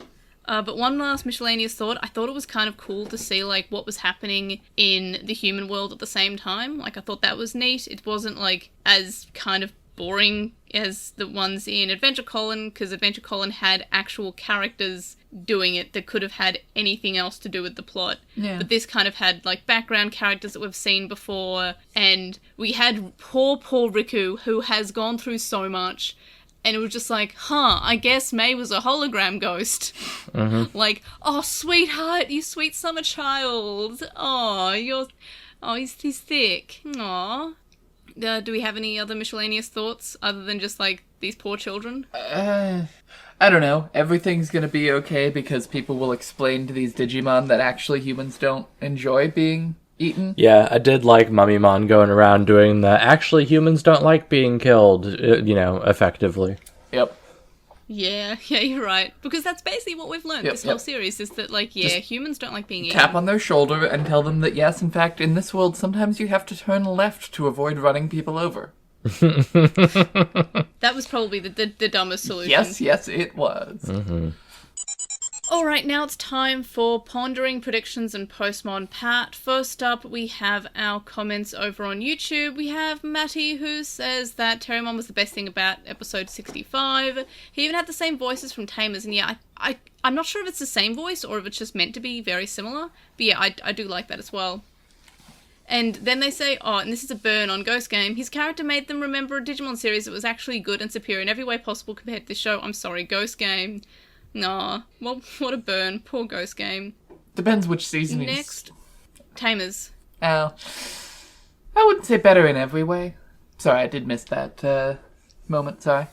But one last miscellaneous thought. I thought it was kind of cool to see, like, what was happening in the human world at the same time. Like, I thought that was neat. It wasn't, like, as kind of boring as the ones in Adventure Colon, because Adventure Colon had actual characters doing it that could have had anything else to do with the plot. Yeah. But this kind of had, like, background characters that we've seen before, and we had poor Riku, who has gone through so much, and it was just like, I guess May was a hologram ghost. Mm-hmm. Like, oh, sweetheart, you sweet summer child. He's thick. Aw. Do we have any other miscellaneous thoughts other than just, like, these poor children? I don't know. Everything's gonna be okay because people will explain to these Digimon that actually humans don't enjoy being eaten. Yeah, I did like Mummymon going around doing the actually humans don't like being killed, effectively. Yep. Yeah, you're right. Because that's basically what we've learned this whole series, is that, like, humans don't like being eaten. Tap on their shoulder and tell them that yes, in fact, in this world, sometimes you have to turn left to avoid running people over. That was probably the dumbest solution. Yes, it was. Mm-hmm. Alright, now it's time for Pondering, Predictions, and Postmon Pat. First up, we have our comments over on YouTube. We have Matty, who says that Terriermon was the best thing about episode 65. He even had the same voices from Tamers, and yeah, I'm not sure if it's the same voice or if it's just meant to be very similar. But yeah, I do like that as well. And then they say, and this is a burn on GhostGame, his character made them remember a Digimon series that was actually good and superior in every way possible compared to this show. I'm sorry, GhostGame. Nah, well, what a burn. Poor GhostGame. Depends which season Next, Tamers. Oh. I wouldn't say better in every way. Sorry, I did miss that moment, sorry.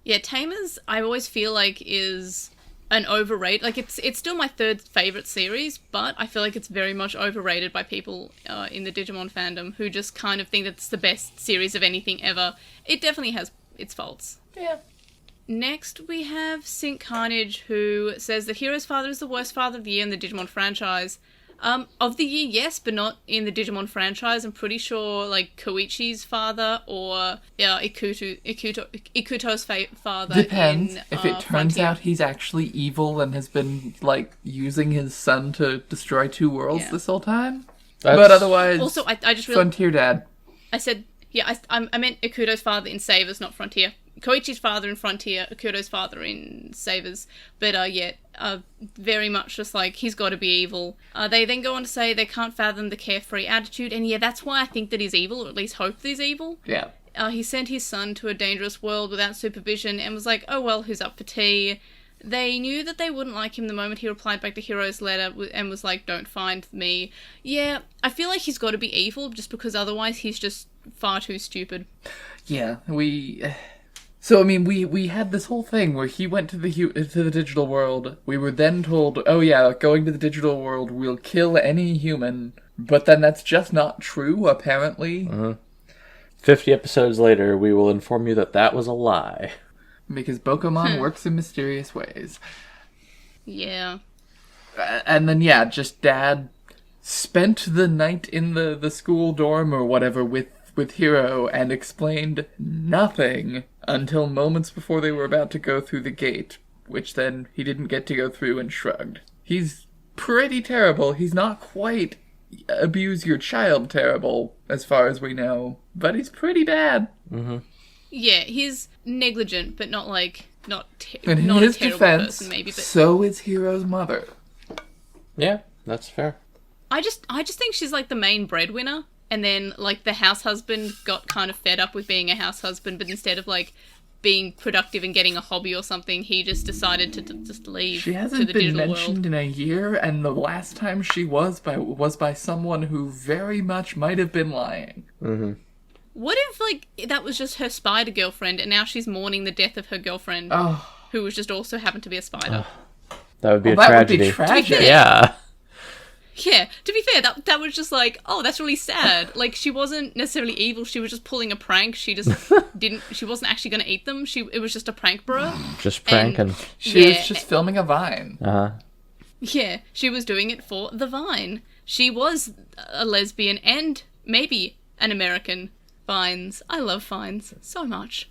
Yeah, Tamers, I always feel like is an overrated... Like, it's still my third favourite series, but I feel like it's very much overrated by people in the Digimon fandom who just kind of think that it's the best series of anything ever. It definitely has its faults. Yeah. Next, we have Sync Carnage, who says that Hero's father is the worst father of the year in the Digimon franchise. Of the year, yes, but not in the Digimon franchise. I'm pretty sure, like, Koichi's father or Ikuto's father. Depends. If it turns Frontier. out he's actually evil and has been, like, using his son to destroy 2 worlds this whole time. But otherwise, Also, I just realized... Frontier Dad. I said... Yeah, I meant Ikuto's father in Savers, not Frontier. Koichi's father in Frontier, Ikuto's father in Savers. But, very much just like, he's got to be evil. They then go on to say they can't fathom the carefree attitude, and yeah, that's why I think that he's evil, or at least hope that he's evil. Yeah. He sent his son to a dangerous world without supervision and was like, oh well, who's up for tea? They knew that they wouldn't like him the moment he replied back to Hero's letter and was like, don't find me. Yeah, I feel like he's got to be evil, just because otherwise he's just far too stupid. Yeah, So, I mean, we had this whole thing where he went to the digital world. We were then told, oh yeah, going to the digital world will kill any human. But then that's just not true, apparently. 50 episodes later, we will inform you that that was a lie. Because Pokemon works in mysterious ways. Yeah. And then, yeah, just Dad spent the night in the school dorm or whatever with Hiro and explained nothing until moments before they were about to go through the gate, which then he didn't get to go through and shrugged. He's pretty terrible. He's not quite abuse your child terrible, as far as we know, but he's pretty bad. Yeah, he's negligent, but not like, not And in not his a terrible defense, person, maybe, but so is Hiro's mother. Yeah, that's fair. I just think she's like the main breadwinner, and then like the house husband got kind of fed up with being a house husband, but instead of like being productive and getting a hobby or something, he just decided to just leave. She to hasn't the been digital mentioned world. in a year, and the last time she was by someone who very much might have been lying. What if like that was just her spider girlfriend, and now she's mourning the death of her girlfriend, who was just also happened to be a spider? That would be a That tragedy. would be tragic. Yeah. Yeah, to be fair, that was just like, oh, that's really sad. Like, she wasn't necessarily evil, she was just pulling a prank. She just she wasn't actually going to eat them. It was just a prank, bro. Just pranking. She was just filming a Vine. Yeah, she was doing it for the Vine. She was a lesbian and maybe an American. Vines. I love Vines so much.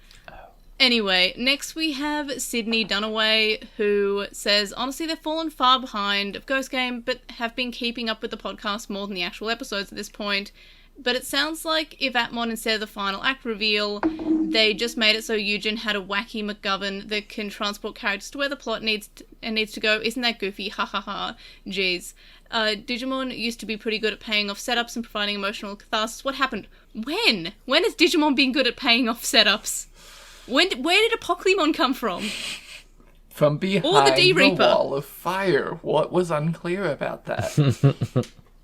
Anyway, next we have Sydney Dunaway, who says, honestly, they've fallen far behind of Ghost Game, but have been keeping up with the podcast more than the actual episodes at this point. But it sounds like if Atmon, instead of the final act reveal, they just made it so Eugen had a wacky McGovern that can transport characters to where the plot needs to go. Isn't that goofy? Ha ha ha. Jeez. Digimon used to be pretty good at paying off setups and providing emotional catharsis. What happened? When? When has Digimon been good at paying off setups? Where did Apoclymon come from? From behind Or the D-Reaper. wall of fire. What was unclear about that?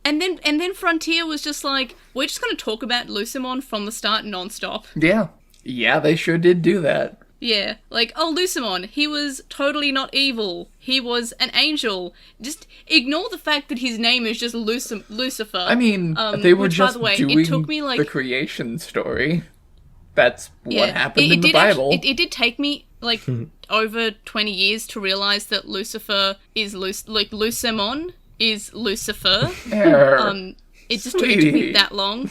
And then Frontier was just like, we're just going to talk about Lucimon from the start non-stop. Yeah. Yeah, they sure did do that. Yeah, like, oh, Lucimon, he was totally not evil. He was an angel. Just ignore the fact that his name is just Lucifer. I mean, they were which, just by the way, doing it took me, like, the creation story. That's what happened in the did Bible. It did take me, like, over 20 years to realise that Lucifer is Lucimon is Lucifer. It just took me that long.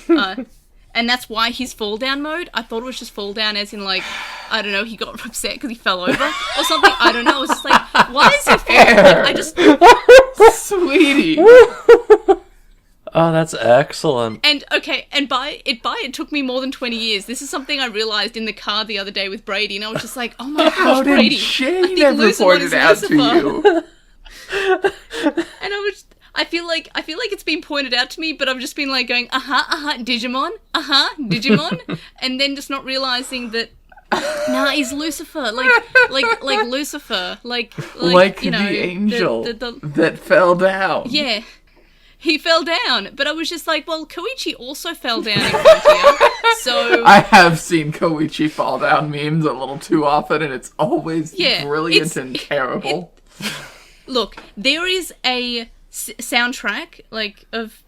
And that's why he's fall down mode. I thought it was just fall down as in, like, I don't know, he got upset because he fell over or something. I don't know. It's just like, why is he falling? Like, I just... Sweetie. Oh, that's excellent. And, okay, and it took me more than 20 years. This is something I realised in the car the other day with Brady, and I was just like, oh my How gosh, did Brady. Shane ever point it out to you? And I feel like it's been pointed out to me, but I've just been like going, Digimon, Digimon, and then just not realising that, nah, he's Lucifer, like Lucifer, like you know, the angel the that fell down. yeah. He fell down, but I was just like, well, Koichi also fell down in Frontier, so... I have seen Koichi fall down memes a little too often, and it's always brilliant and terrible. Look, there is a soundtrack, like, of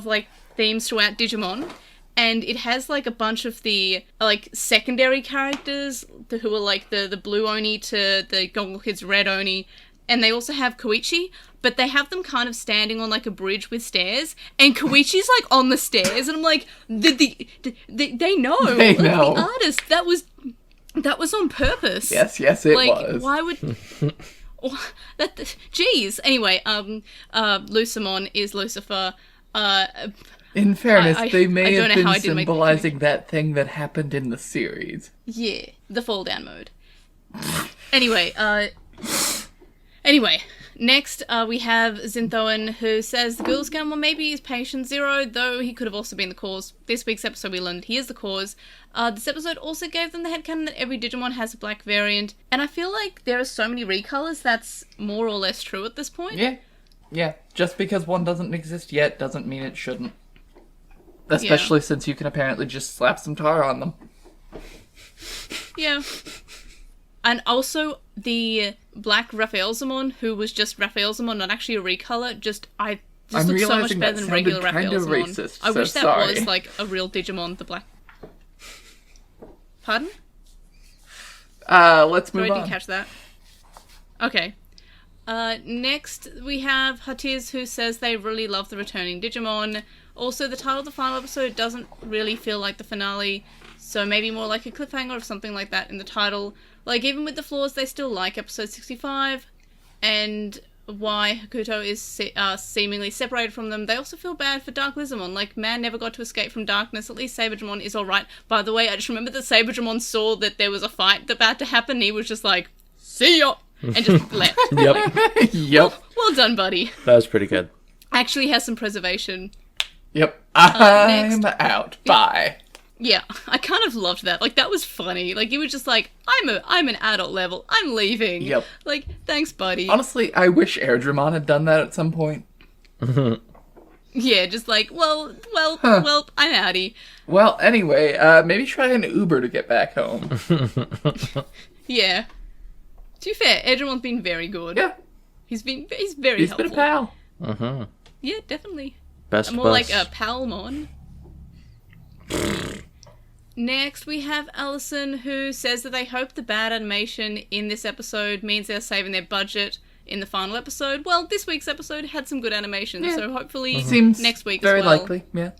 like, themes throughout Digimon, and it has, like, a bunch of the, like, secondary characters who are, like, the blue Oni to the Goggle Kids red Oni, and they also have Koichi, but they have them kind of standing on, like, a bridge with stairs, and Koichi's, like, on the stairs, and I'm like, they know. They like, know. The artist, that was on purpose. Yes, it like, was. Why would... Jeez. Anyway, Lucimon is Lucifer. In fairness, they I may don't have know how been I didn't make symbolizing that thing that happened in the series. Yeah, the fall down mode. Anyway, next we have Zinthoan, who says the GhostGammamon maybe is patient zero, though he could have also been the cause. This week's episode we learned he is the cause. This episode also gave them the headcanon that every Digimon has a black variant, and I feel like there are so many recolors that's more or less true at this point. Yeah. Just because one doesn't exist yet doesn't mean it shouldn't. Especially since you can apparently just slap some tar on them. Yeah. And also the black Raphaelzamon, who was just Raphaelzamon, not actually a recolor, I'm looks so much realizing better that than regular sounded kind of Raphaelzamon. racist, I so wish that sorry. was like a real Digimon, the black. Pardon? Let's move Sorry, I on. didn't catch that. Okay. Next, we have Hatiz, who says they really love the returning Digimon. Also, the title of the final episode doesn't really feel like the finale, so maybe more like a cliffhanger or something like that in the title. Like, even with the flaws, they still like episode 65, and why Hakuto is seemingly separated from them. They also feel bad for Dark Lizamon. Like, man never got to escape from darkness. At least Saberdramon is alright. By the way, I just remember that Saberdramon saw that there was a fight about to happen, and he was just like, see ya! And just left. Yep. Yep. Well done, buddy. That was pretty good. Actually has some preservation. Yep. I'm next. out. Bye. Yeah, I kind of loved that. Like, that was funny. Like, he was just like, I'm an adult level. I'm leaving. Yep. Like, thanks, buddy. Honestly, I wish Airdramon had done that at some point. Yeah, just like, well, I'm outie. Well, anyway, maybe try an Uber to get back home. Yeah. To be fair, Edgermon's been very good. Yeah. He's very He's helpful. been a pal. Uh-huh. Yeah, definitely. Best More bus. like a Palmon. Next, we have Allison, who says that they hope the bad animation in this episode means they're saving their budget in the final episode. Well, this week's episode had some good animation, Yeah. so hopefully Seems next week very as well. likely. Yeah.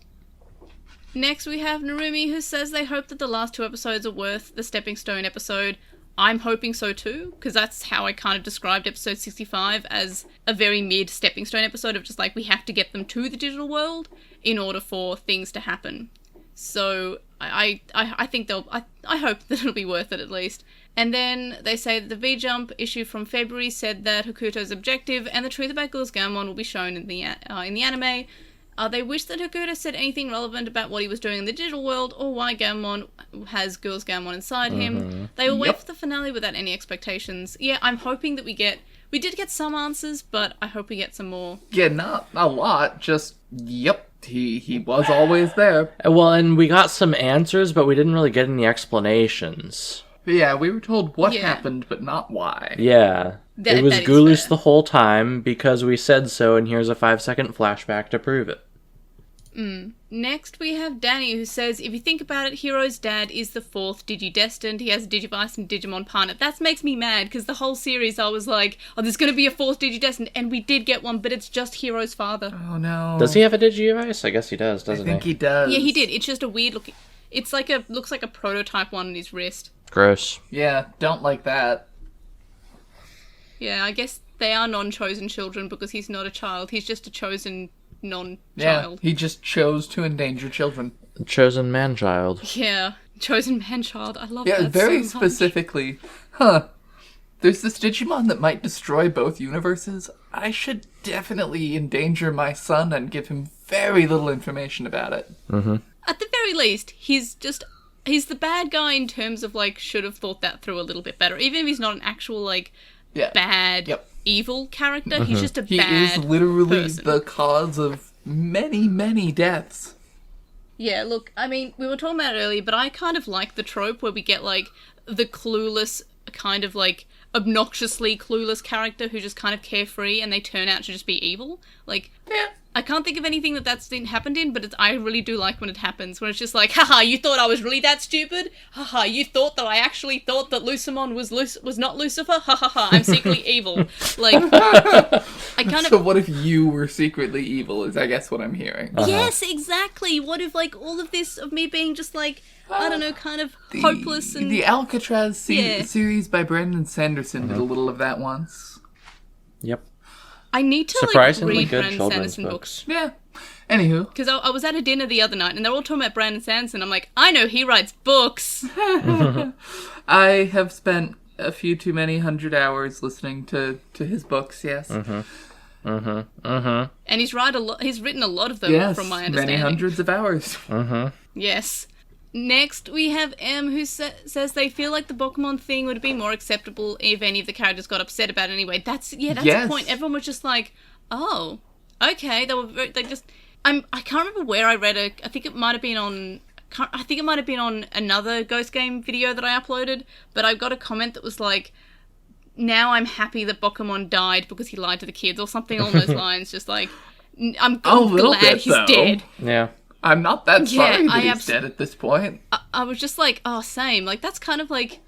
Next, we have Narumi, who says they hope that the last two episodes are worth the Stepping Stone episode. I'm hoping so too, because that's how I kind of described episode 65, as a very mid Stepping Stone episode of just like, we have to get them to the digital world in order for things to happen. So I think I hope that it'll be worth it at least. And then they say that the V-Jump issue from February said that Hakuto's objective and the truth about GhostGammamon will be shown in the anime. They wish that Hakuto said anything relevant about what he was doing in the digital world or why Gammamon has GhostGammamon inside him. They will wait for the finale without any expectations. Yeah, I'm hoping that we did get some answers, but I hope we get some more. Yeah, not a lot. Just, yep, he was always there. Well, and we got some answers, but we didn't really get any explanations. But yeah, we were told what Yeah. happened, but not why. Yeah. It was that is Gulus fair. the whole time because we said so, and here's a 5-second flashback to prove it. Next, we have Danny, who says, if you think about it, Hero's dad is the fourth Digidestined. He has a Digivice and Digimon partner. That makes me mad, because the whole series I was like, oh, there's going to be a fourth Digidestined, and we did get one, but it's just Hero's father. Oh no. Does he have a Digivice? I guess he does, I doesn't think he does. Yeah, he did. It's just a weird looking... It's like looks like a prototype one on his wrist. Gross. Yeah, don't like that. Yeah, I guess they are non-chosen children because he's not a child. He's just a chosen Yeah, non-child. he just chose to endanger children. Chosen man-child. Yeah, chosen man-child. I love Yeah, that very so much. specifically. There's this Digimon that might destroy both universes. I should definitely endanger my son and give him very little information about it. At the very least, he's the bad guy in terms of, like, should have thought that through a little bit better. Even if he's not an actual, like, Yeah. bad, Yep. evil character, he's just a He bad is literally person. the cause of many, many deaths. Yeah, look, I mean, we were talking about it earlier, but I kind of like the trope where we get, like, the clueless, kind of, like, obnoxiously clueless character who's just kind of carefree and they turn out to just be evil. Like, Yeah. I can't think of anything that's happened in, but I really do like when it happens, when it's just like, haha, you thought I was really that stupid? Haha, you thought that I actually thought that Lucamon was not Lucifer? Ha ha ha, I'm secretly evil. Like, I kind So of... what if you were secretly evil is I guess what I'm hearing. Yes, exactly. What if, like, all of this of me being just, like, I don't know, kind of hopeless and... The Alcatraz Yeah. series by Brandon Sanderson did a little of that once. Yep. I need to, like, Surprisingly read good Brandon children's Sanderson books. books. Yeah. Anywho. Because I was at a dinner the other night, and they're all talking about Brandon Sanderson. I'm like, I know he writes books. I have spent a few too many 100 hours listening to his books, yes. And he's written a lot of them, Yes, from my many understanding. hundreds of hours. Yes. Next, we have M, who says they feel like the Pokemon thing would be more acceptable if any of the characters got upset about it anyway. That's Yes. the point. Everyone was just like, oh, okay. I can't remember where I read it. I think it might have been on I think it might have been on another Ghost Game video that I uploaded, but I got a comment that was like, now I'm happy that Bokumon died because he lied to the kids, or something along those lines. Just like, I'm glad he's dead. Yeah. I'm not that sorry that he's dead at this point. I was just like, oh, same. Like, that's kind of like,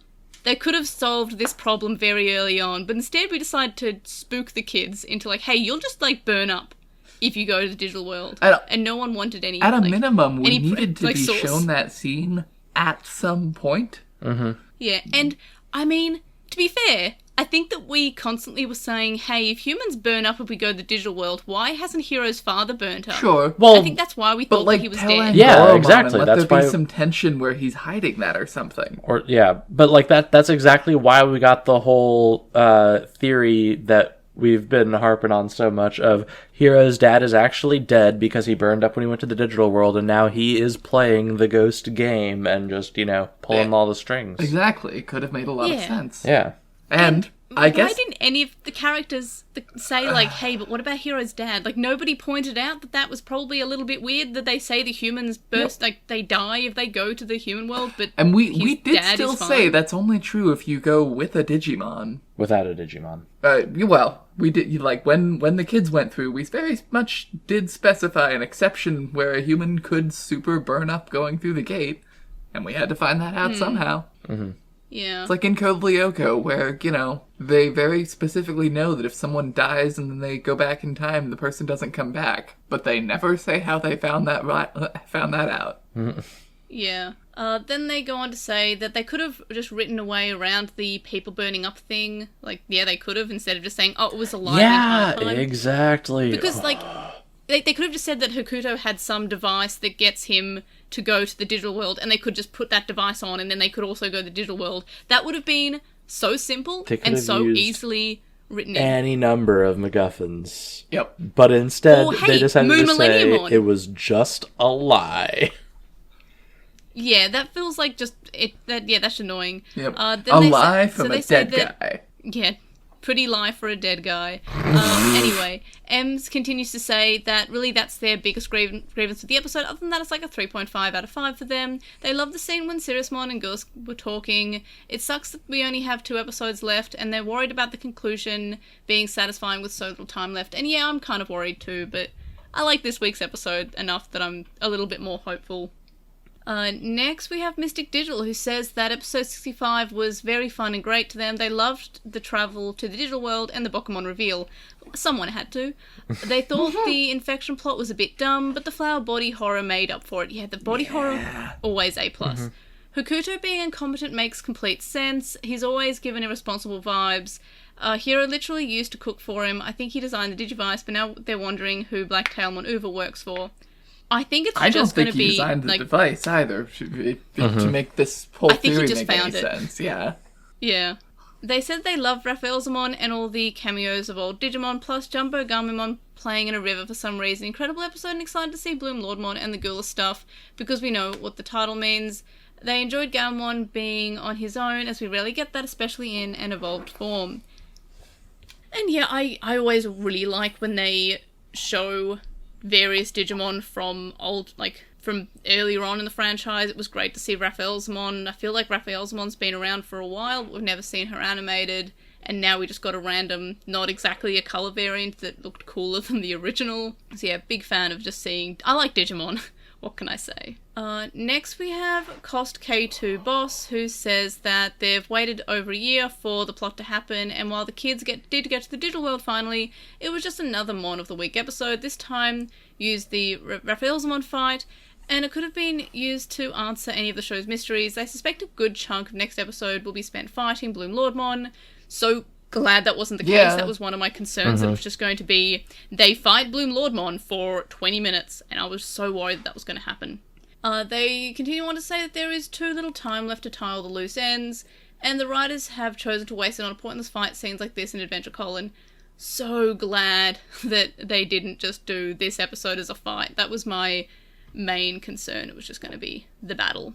they could have solved this problem very early on, but instead we decided to spook the kids into like, hey, you'll just like burn up if you go to the digital world. And no one wanted any. At a like, minimum, we needed to like, be source. shown that scene at some point. Mm-hmm. Yeah, and I mean, to be fair, I think that we constantly were saying, hey, if humans burn up if we go to the digital world, why hasn't Hero's father burnt up? Sure. Well, I think that's why we thought that he was dead. Yeah, exactly. Let That's there be why some tension where he's hiding that or something. Or yeah, but like that's exactly why we got the whole theory that we've been harping on so much of Hero's dad is actually dead because he burned up when he went to the digital world, and now he is playing the ghost game and just, pulling all the strings. Exactly. Could have made a lot of sense. Yeah. And I guess... Why didn't any of the characters say, like, hey, but what about Hero's dad? Like, nobody pointed out that was probably a little bit weird, that they say the humans burst, like, they die if they go to the human world, but and we did dad still is fine. say that's only true if you go with a Digimon. Without a Digimon. Well, we did, like, when the kids went through, we very much did specify an exception where a human could super burn up going through the gate, and we had to find that out somehow. Mm-hmm. Yeah. It's like in Code Lyoko, where, they very specifically know that if someone dies and then they go back in time, the person doesn't come back. But they never say how they found that out. Yeah. Then they go on to say that they could have just written away around the people burning up thing. Like, yeah, they could have, instead of just saying, oh, it was alive the entire time. Exactly. Because, like, they could have just said that Hokuto had some device that gets him to go to the digital world, and they could just put that device on, and then they could also go to the digital world. That would have been so simple and so easily written in. Any number of MacGuffins. Yep. But instead, they decided Moon to say Millenniumon. it was just a lie. Yeah, that feels like just that's annoying. Yep. Then a they lie say, from so they a say dead that, guy. Yeah, pretty lie for a dead guy. Anyway, Ems continues to say that really that's their biggest grievance with the episode. Other than that, it's like a 3.5 out of 5 for them. They love the scene when Siriusmon and Guth were talking. It sucks that we only have 2 episodes left, and they're worried about the conclusion being satisfying with so little time left. And yeah, I'm kind of worried too, but I like this week's episode enough that I'm a little bit more hopeful. Next, we have Mystic Digital, who says that episode 65 was very fun and great to them. They loved the travel to the digital world and the Bokumon reveal. Someone had to. They thought the infection plot was a bit dumb, but the flower body horror made up for it. Yeah, the body horror, always A+. Hokuto being incompetent makes complete sense. He's always given irresponsible vibes. Hiro literally used to cook for him. I think he designed the Digivice, but now they're wondering who Blacktailmon Uva works for. I think it's just going to be... I don't think he designed the device either, to make this whole theory make any sense. Yeah. Yeah. They said they love Raphaelzamon and all the cameos of old Digimon, plus Jumbo Gammamon playing in a river for some reason. Incredible episode, and excited to see Bloom Lordmon and the Gula stuff, because we know what the title means. They enjoyed Gammamon being on his own, as we rarely get that, especially in an evolved form. And yeah, I always really like when they show various Digimon from from earlier on in the franchise. It was great to see Raphaelzamon. I feel like Raphaelzamon's been around for a while, but we've never seen her animated, and now we just got a random, not exactly a colour variant that looked cooler than the original. So yeah, big fan of just seeing... I like Digimon. What can I say? Next we have Cost K2 Boss, who says that they've waited over a year for the plot to happen, and while the kids did get to the digital world finally, it was just another Mon of the Week episode. This time used the Raphaelzamon fight, and it could have been used to answer any of the show's mysteries. They suspect a good chunk of next episode will be spent fighting Bloom Lordmon, so glad that wasn't the case. That was one of my concerns. It was just going to be they fight Bloom Lordmon for 20 minutes, and I was so worried that was going to happen. They continue on to say that there is too little time left to tie all the loose ends, and the writers have chosen to waste it on pointless fight scenes like this in Adventure Colon. So glad that they didn't just do this episode as a fight. That was my main concern. It was just going to be the battle.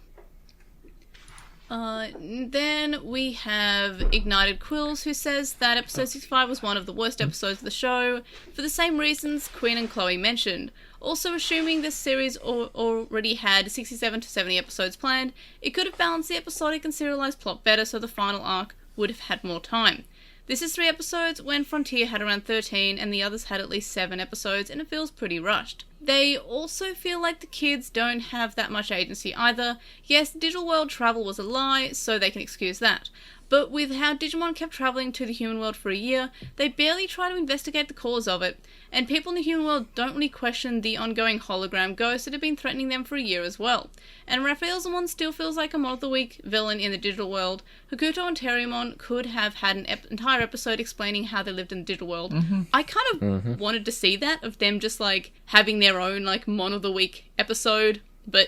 Then we have Ignited Quills, who says that episode 65 was one of the worst episodes of the show, for the same reasons Quinn and Chloe mentioned. Also, assuming this series already had 67 to 70 episodes planned, it could have balanced the episodic and serialized plot better, so the final arc would have had more time. This is 3 episodes when Frontier had around 13 and the others had at least 7 episodes, and it feels pretty rushed. They also feel like the kids don't have that much agency either. Yes, digital world travel was a lie, so they can excuse that. But with how Digimon kept travelling to the human world for a year, they barely try to investigate the cause of it, and people in the human world don't really question the ongoing hologram ghosts that have been threatening them for a year as well. And Raphael's still feels like a Mod of the Week villain in the digital world. Hokuto and Terriermon could have had an entire episode explaining how they lived in the digital world. I kind of wanted to see that, of them just like having their own like Mon of the Week episode, but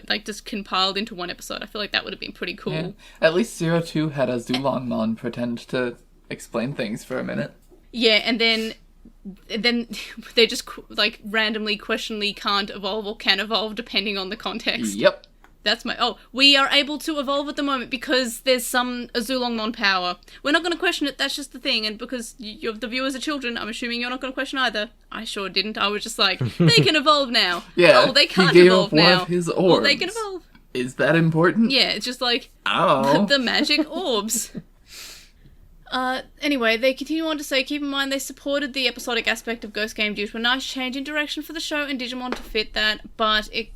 like just compiled into one episode. I feel like that would have been pretty cool. Yeah. At least 02 had a Zulongmon pretend to explain things for a minute. Yeah, and then they just like randomly questionably can't evolve or can evolve depending on the context. Yep. That's we are able to evolve at the moment because there's some Zulongmon power. We're not going to question it, that's just the thing, and because the viewers are children, I'm assuming you're not going to question either. I sure didn't. I was just like, they can evolve now. Yeah, oh, they can't he gave evolve up one now. of his orbs. Well, they can evolve. Is that important? Yeah, it's just like, oh. the magic orbs. Anyway, they continue on to say, keep in mind they supported the episodic aspect of Ghost Game due to a nice change in direction for the show and Digimon to fit that, but it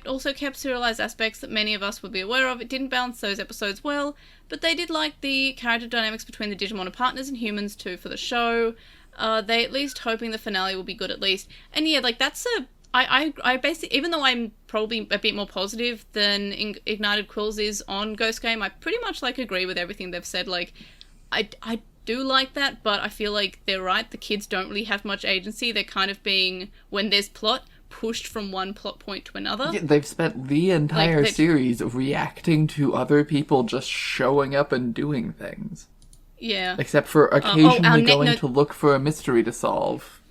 also kept serialized aspects that many of us would be aware of. It didn't balance those episodes well, but they did like the character dynamics between the Digimon and partners and humans too for the show. They at least hoping the finale will be good at least. And yeah, like that's I basically, even though I'm probably a bit more positive than Ignited Quills is on Ghost Game, I pretty much like agree with everything they've said. Like, I do like that, but I feel like they're right. The kids don't really have much agency. They're kind of being, when there's plot, pushed from one plot point to another. Yeah, they've spent the entire series reacting to other people just showing up and doing things. Yeah. Except for occasionally going to look for a mystery to solve.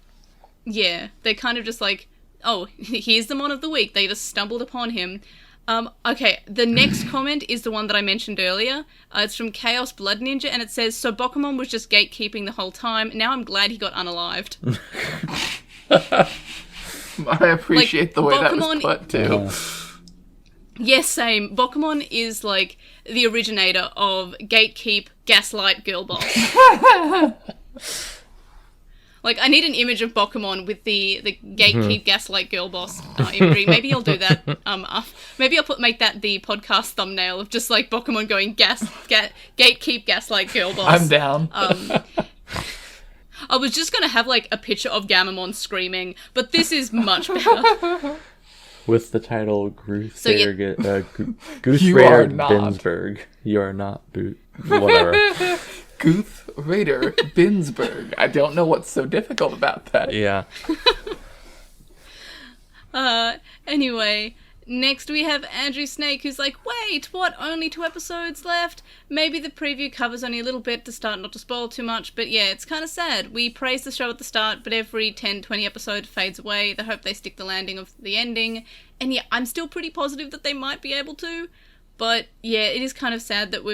Yeah, they kind of just like, oh, here's the Mon of the Week. They just stumbled upon him. Okay, the next comment is the one that I mentioned earlier. It's from Chaos Blood Ninja, and it says, so Bokumon was just gatekeeping the whole time. Now I'm glad he got unalived. I appreciate the way Bokumon, that was put, too. Yes, same. Bokumon is, like, the originator of Gatekeep Gaslight Girl Boss. Like, I need an image of Bokumon with the Gatekeep Gaslight Girl Boss imagery. Maybe I'll do that. Maybe I'll make that the podcast thumbnail of just, like, Bokumon going Gatekeep Gaslight Girl Boss. I'm down. I was just going to have, like, a picture of Gammamon screaming, but this is much better. With the title Guth Rader Binsburg. You are not whatever. Guth Rader Binsburg. I don't know what's so difficult about that. Yeah. Anyway, next we have Andrew Snake, who's like, wait, what, only 2 episodes left? Maybe the preview covers only a little bit to start, not to spoil too much, but yeah, it's kind of sad. We praise the show at the start, but every 10-20 episode fades away. They hope they stick the landing of the ending, and yeah, I'm still pretty positive that they might be able to, but yeah, it is kind of sad that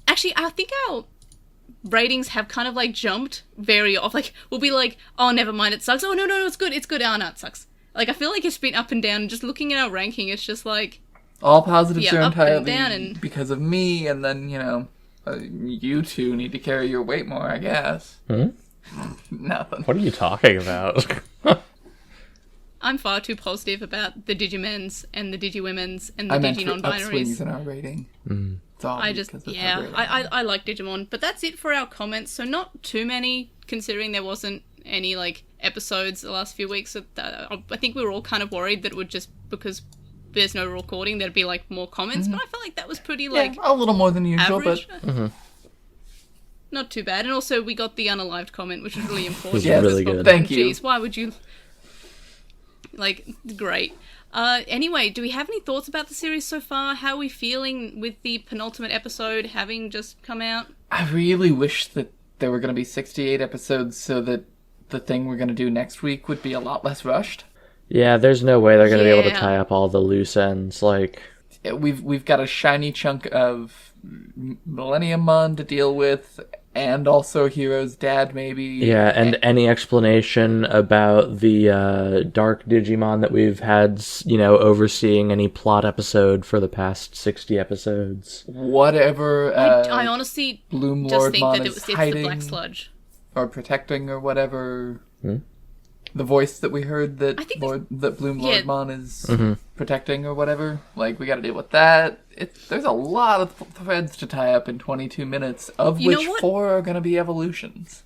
I think our ratings have kind of, like, jumped very off. Like, we'll be like, oh, never mind, it sucks. Oh, no, it's good. Oh, no, it sucks. Like, I feel like it's been up and down, and just looking at our ranking, it's just like... all positives are entirely and because of me, and then, you two need to carry your weight more, I guess. Nothing. What are you talking about? I'm far too positive about the Digimens and the Digiwomens and the I meant Digi-non-binaries. upswings in our rating. It's all I like Digimon, but that's it for our comments, so not too many, considering there wasn't any, like, episodes the last few weeks. I think we were all kind of worried that it would just, because there's no recording, there'd be, like, more comments, but I felt like that was pretty, like, a little more than usual, average. but not too bad. And also we got the unalived comment, which was really important. It was really good. Thank you. Jeez, why would you... Like, great. Anyway, do we have any thoughts about the series so far? How are we feeling with the penultimate episode having just come out? I really wish that there were going to be 68 episodes so that the thing we're going to do next week would be a lot less rushed. Yeah, there's no way they're going to be able to tie up all the loose ends. Like, We've got a shiny chunk of MillenniumMon to deal with, and also Hero's dad, maybe. Yeah, and any explanation about the Dark Digimon that we've had, overseeing any plot episode for the past 60 episodes. Whatever. I honestly Bloom just think Lordmon that is it's the hiding Black Sludge. or protecting or whatever. The voice that we heard that Bloom Lordmon is protecting or whatever. Like, we gotta deal with that. There's a lot of threads to tie up in 22 minutes, of which 4 are gonna be evolutions.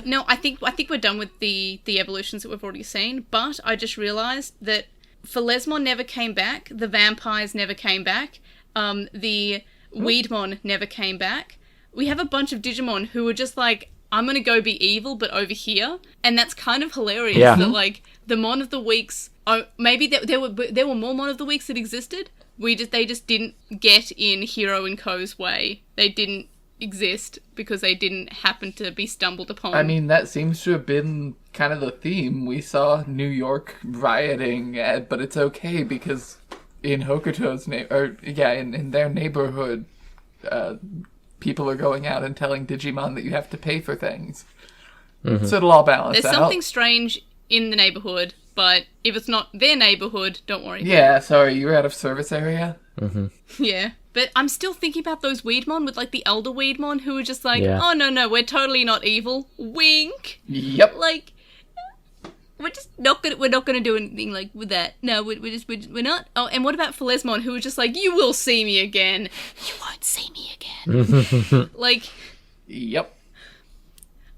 No, I think we're done with the evolutions that we've already seen, but I just realised that Phalesmon never came back, the vampires never came back, the Weedmon never came back. We have a bunch of Digimon who were just like, I'm gonna go be evil, but over here, and that's kind of hilarious. Yeah. That like the Mon of the Weeks, maybe there were more Mon of the Weeks that existed. They just didn't get in Hero and Ko's way. They didn't exist because they didn't happen to be stumbled upon. I mean, that seems to have been kind of the theme. We saw New York rioting, but it's okay because in Hokuto's in their neighborhood, people are going out and telling Digimon that you have to pay for things. So it'll all balance out. There's something strange in the neighborhood, but if it's not their neighborhood, don't worry. Yeah, sorry, you're out of service area? Yeah. But I'm still thinking about those Weedmon with like the elder Weedmon who are just like, Yeah. oh no, we're totally not evil. Wink. Yep. Like, we're just not gonna do anything like with that. No, we're not. Oh, and what about Phalesmon who was just like, you will see me again. You won't see me again. Like, Yep.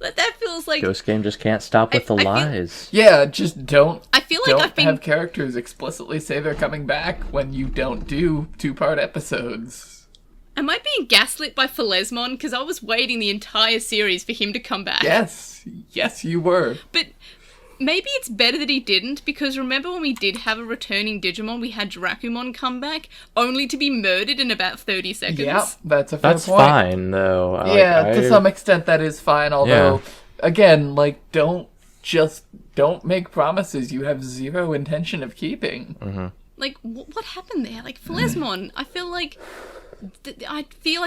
that feels like Ghost Game just can't stop with the I feel- lies. Yeah, just don't. I feel like I've been have characters explicitly say they're coming back when you don't do 2-part episodes. Am I being gaslit by Phalesmon? Because I was waiting the entire series for him to come back. Yes, you were. But maybe it's better that he didn't, because remember when we did have a returning Digimon, we had Drakumon come back, only to be murdered in about 30 seconds. Yeah, that's a fair That's point. fine, though. To some extent that is fine, although, again, like, don't make promises you have zero intention of keeping. Like, what happened there? Like, Phalesmon, I feel like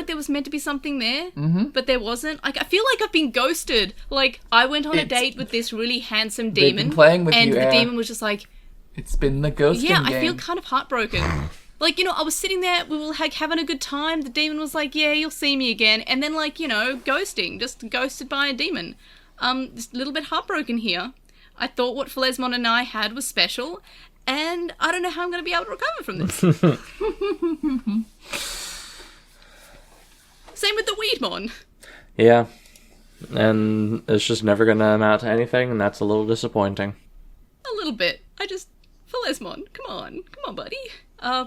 there was meant to be something there, but there wasn't. Like, I feel like I've been ghosted. Like, I went on a date with this really handsome They've demon, been playing with and you, the Air. demon was just like, It's been the ghosting yeah, game. I feel kind of heartbroken. Like, I was sitting there, we were like having a good time, the demon was like, yeah, you'll see me again, and then like, ghosting, just ghosted by a demon. Just a little bit heartbroken here. I thought what Phalesmon and I had was special, and I don't know how I'm going to be able to recover from this. Same with the Weedmon. Yeah. And it's just never going to amount to anything, and that's a little disappointing. A little bit. Phalesmon, come on, buddy.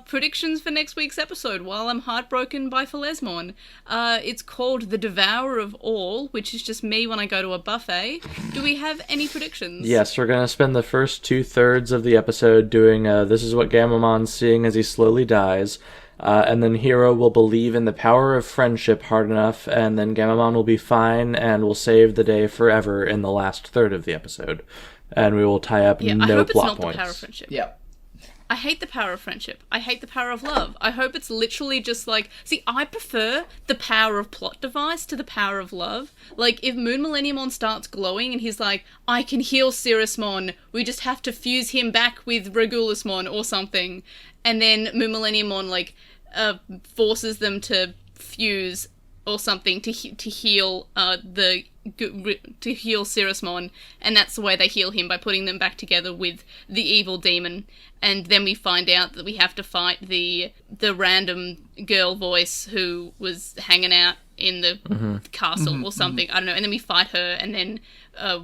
Predictions for next week's episode while I'm heartbroken by Phalesmon. It's called The Devourer of All, which is just me when I go to a buffet. Do we have any predictions? Yes, we're going to spend the first 2/3 of the episode doing this is what Gammamon's seeing as he slowly dies. And then Hero will believe in the power of friendship hard enough, and then Gammamon will be fine and will save the day forever in the last third of the episode. And we will tie up I no hope it's plot not points. the power of friendship. Yeah. I hate the power of friendship. I hate the power of love. I hope it's literally just like... See, I prefer the power of plot device to the power of love. Like, if Moon Millenniumon starts glowing and he's like, I can heal Cirrusmon, we just have to fuse him back with Regulusmon or something. And then Moon Millenniumon, like, forces them to fuse or something to heal to heal Cirrusmon, and that's the way they heal him, by putting them back together with the evil demon. And then we find out that we have to fight the random girl voice who was hanging out in the castle or something. I don't know. And then we fight her, and then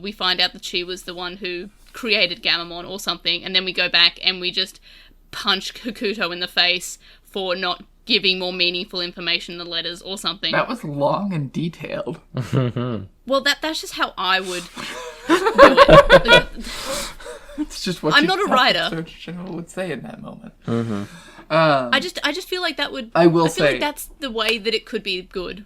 we find out that she was the one who created Gammamon or something. And then we go back and we just punch Hokuto in the face for not giving more meaningful information in the letters or something. That was long and detailed. Well, that's just how I would do it. It's just what I'm not a writer. Surgeon General would say in that moment. I just feel like that would... I will feel say... like that's the way that it could be good.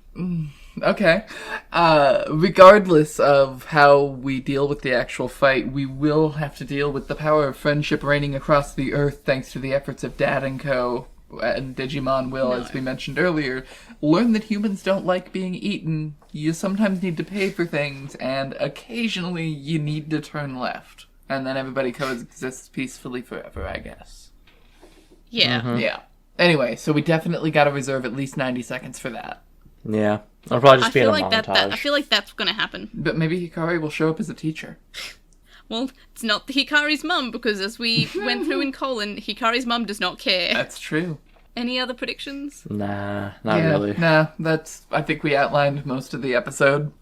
Okay. Regardless of how we deal with the actual fight, we will have to deal with the power of friendship reigning across the earth thanks to the efforts of Dad and Co. and Digimon will, No. as we mentioned earlier, learn that humans don't like being eaten. You sometimes need to pay for things, and occasionally you need to turn left. And then everybody coexists peacefully forever, I guess. Yeah. Yeah. Anyway, so we definitely gotta reserve at least 90 seconds for that. Yeah. It'll probably I just be in feel a like montage. I feel like that's gonna happen. But maybe Hikari will show up as a teacher. Well, it's not Hikari's mum, because as we went through in Colon, Hikari's mum does not care. That's true. Any other predictions? Nah, not really. Nah, I think we outlined most of the episode.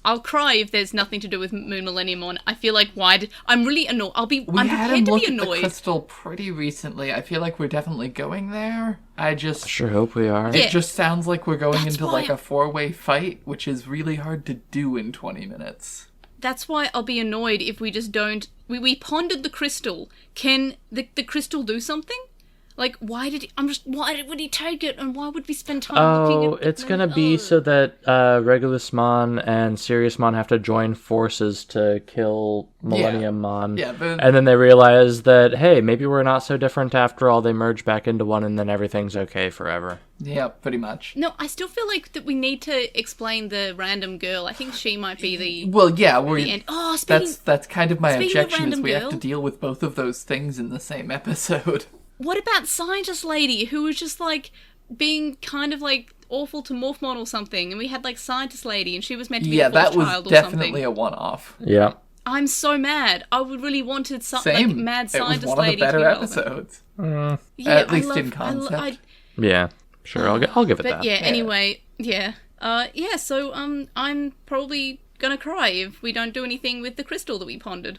I'll cry if there's nothing to do with Moon Millenniumon. I feel like I'm really annoyed. I'm We had prepared him to look be at the annoyed. crystal pretty recently. I feel like we're definitely going there. I Sure hope we are. Yeah. It just sounds like we're going That's into why like a 4-way fight, which is really hard to do in 20 minutes. That's why I'll be annoyed if we just don't... We pondered the crystal. Can the crystal do something? Like, why would he take it, and why would we spend time looking Oh, at... it's gonna be so that Regulusmon and Siriusmon have to join forces to kill Millenniummon. Yeah, and then they realize that, hey, maybe we're not so different after all. They merge back into one, and then everything's okay forever. Yeah, pretty much. No, I still feel like that we need to explain the random girl. I think she might be the... Well, yeah, the end. Oh, speaking... that's kind of my speaking of objection is random we have girl- to deal with both of those things in the same episode. What about Scientist Lady, who was just, like, being kind of, like, awful to Morphmon or something, and we had, like, Scientist Lady, and she was meant to be a that was child or definitely something. a one-off. Yeah. I'm so mad. I would really wanted Same. like, Mad Scientist It was one of Lady the better to be relevant. episodes. Yeah, At least I love, in concept. Yeah. Sure, I'll give it But that. yeah, anyway, yeah. So, I'm probably gonna cry if we don't do anything with the crystal that we pondered.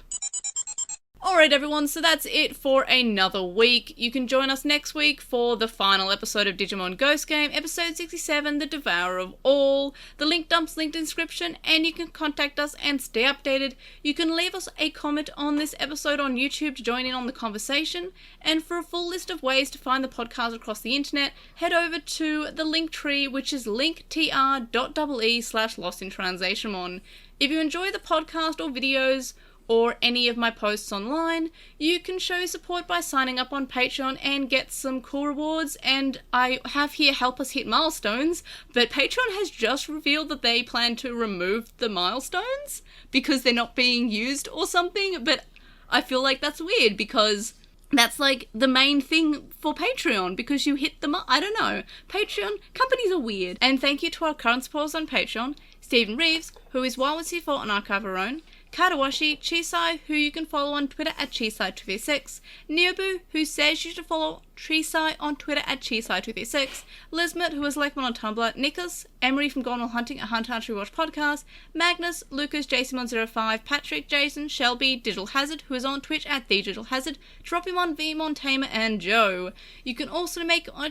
Alright everyone, so that's it for another week. You can join us next week for the final episode of Digimon GhostGame, episode 67, The Devourer of All. The link dump's linked in the description, and you can contact us and stay updated. You can leave us a comment on this episode on YouTube to join in on the conversation, and for a full list of ways to find the podcast across the internet, head over to the link tree, which is linktr.ee/LostinTranslationmon. If you enjoy the podcast or videos, or any of my posts online, you can show support by signing up on Patreon and get some cool rewards. And I have here help us hit milestones, but Patreon has just revealed that they plan to remove the milestones because they're not being used or something. But I feel like that's weird because that's like the main thing for Patreon, because you hit them. I don't know. Patreon companies are weird. And thank you to our current supporters on Patreon: Stephen Reeves, who is Wawasi4 on Archive Our Own; Katawashi, Chisai, who you can follow on Twitter at Chisai236, Neobu, who says you should follow Chisai on Twitter at Chisai236, Lismet, who is Lekman on Tumblr, Nicholas, Emery from Gone While Hunting, a Hunt Archery Watch podcast, Magnus, Lucas, JCMon05, Patrick, Jason, Shelby, Digital Hazard, who is on Twitch at TheDigitalHazard, Dropimon, Vmon, Tamer, and Joe. You can also make a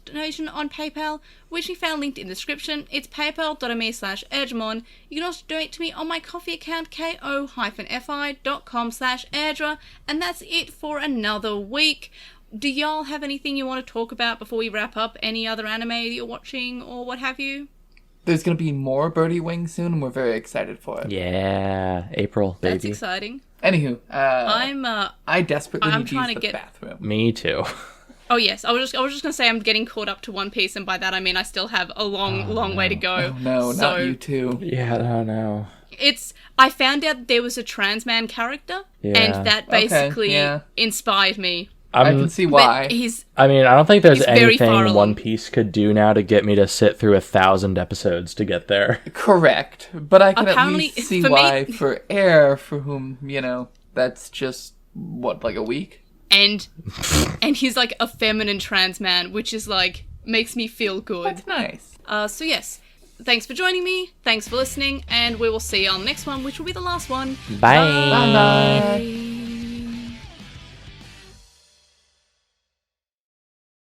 donation on PayPal, which we found linked in the description. It's paypal.me/Airdramon. You can also donate to me on my Coffee account, ko-fi.com/Airdra, and that's it for another week. Do y'all have anything you want to talk about before we wrap up? Any other anime that you're watching or what have you? There's going to be more Birdie Wing soon, and we're very excited for it. Yeah, April, baby. That's exciting. Anywho, I desperately I'm need to trying use to the get- bathroom. Me too. Oh yes, I was just gonna say I'm getting caught up to One Piece, and by that I mean I still have a long way to go. Oh no, So, not you too. Yeah, I don't know. I found out there was a trans man character, Yeah. and that basically yeah. inspired me. I can see why. But he's I mean, I don't think there's He's very far anything along. One Piece could do now to get me to sit through 1,000 episodes to get there. Correct, but I can at Apparently, least see for me- why for Air, for whom, that's just, like a week? and he's like a feminine trans man, which is like makes me feel good. That's nice. So yes, thanks for joining me, thanks for listening, and we will see you on the next one, which will be the last one. Bye. Bye.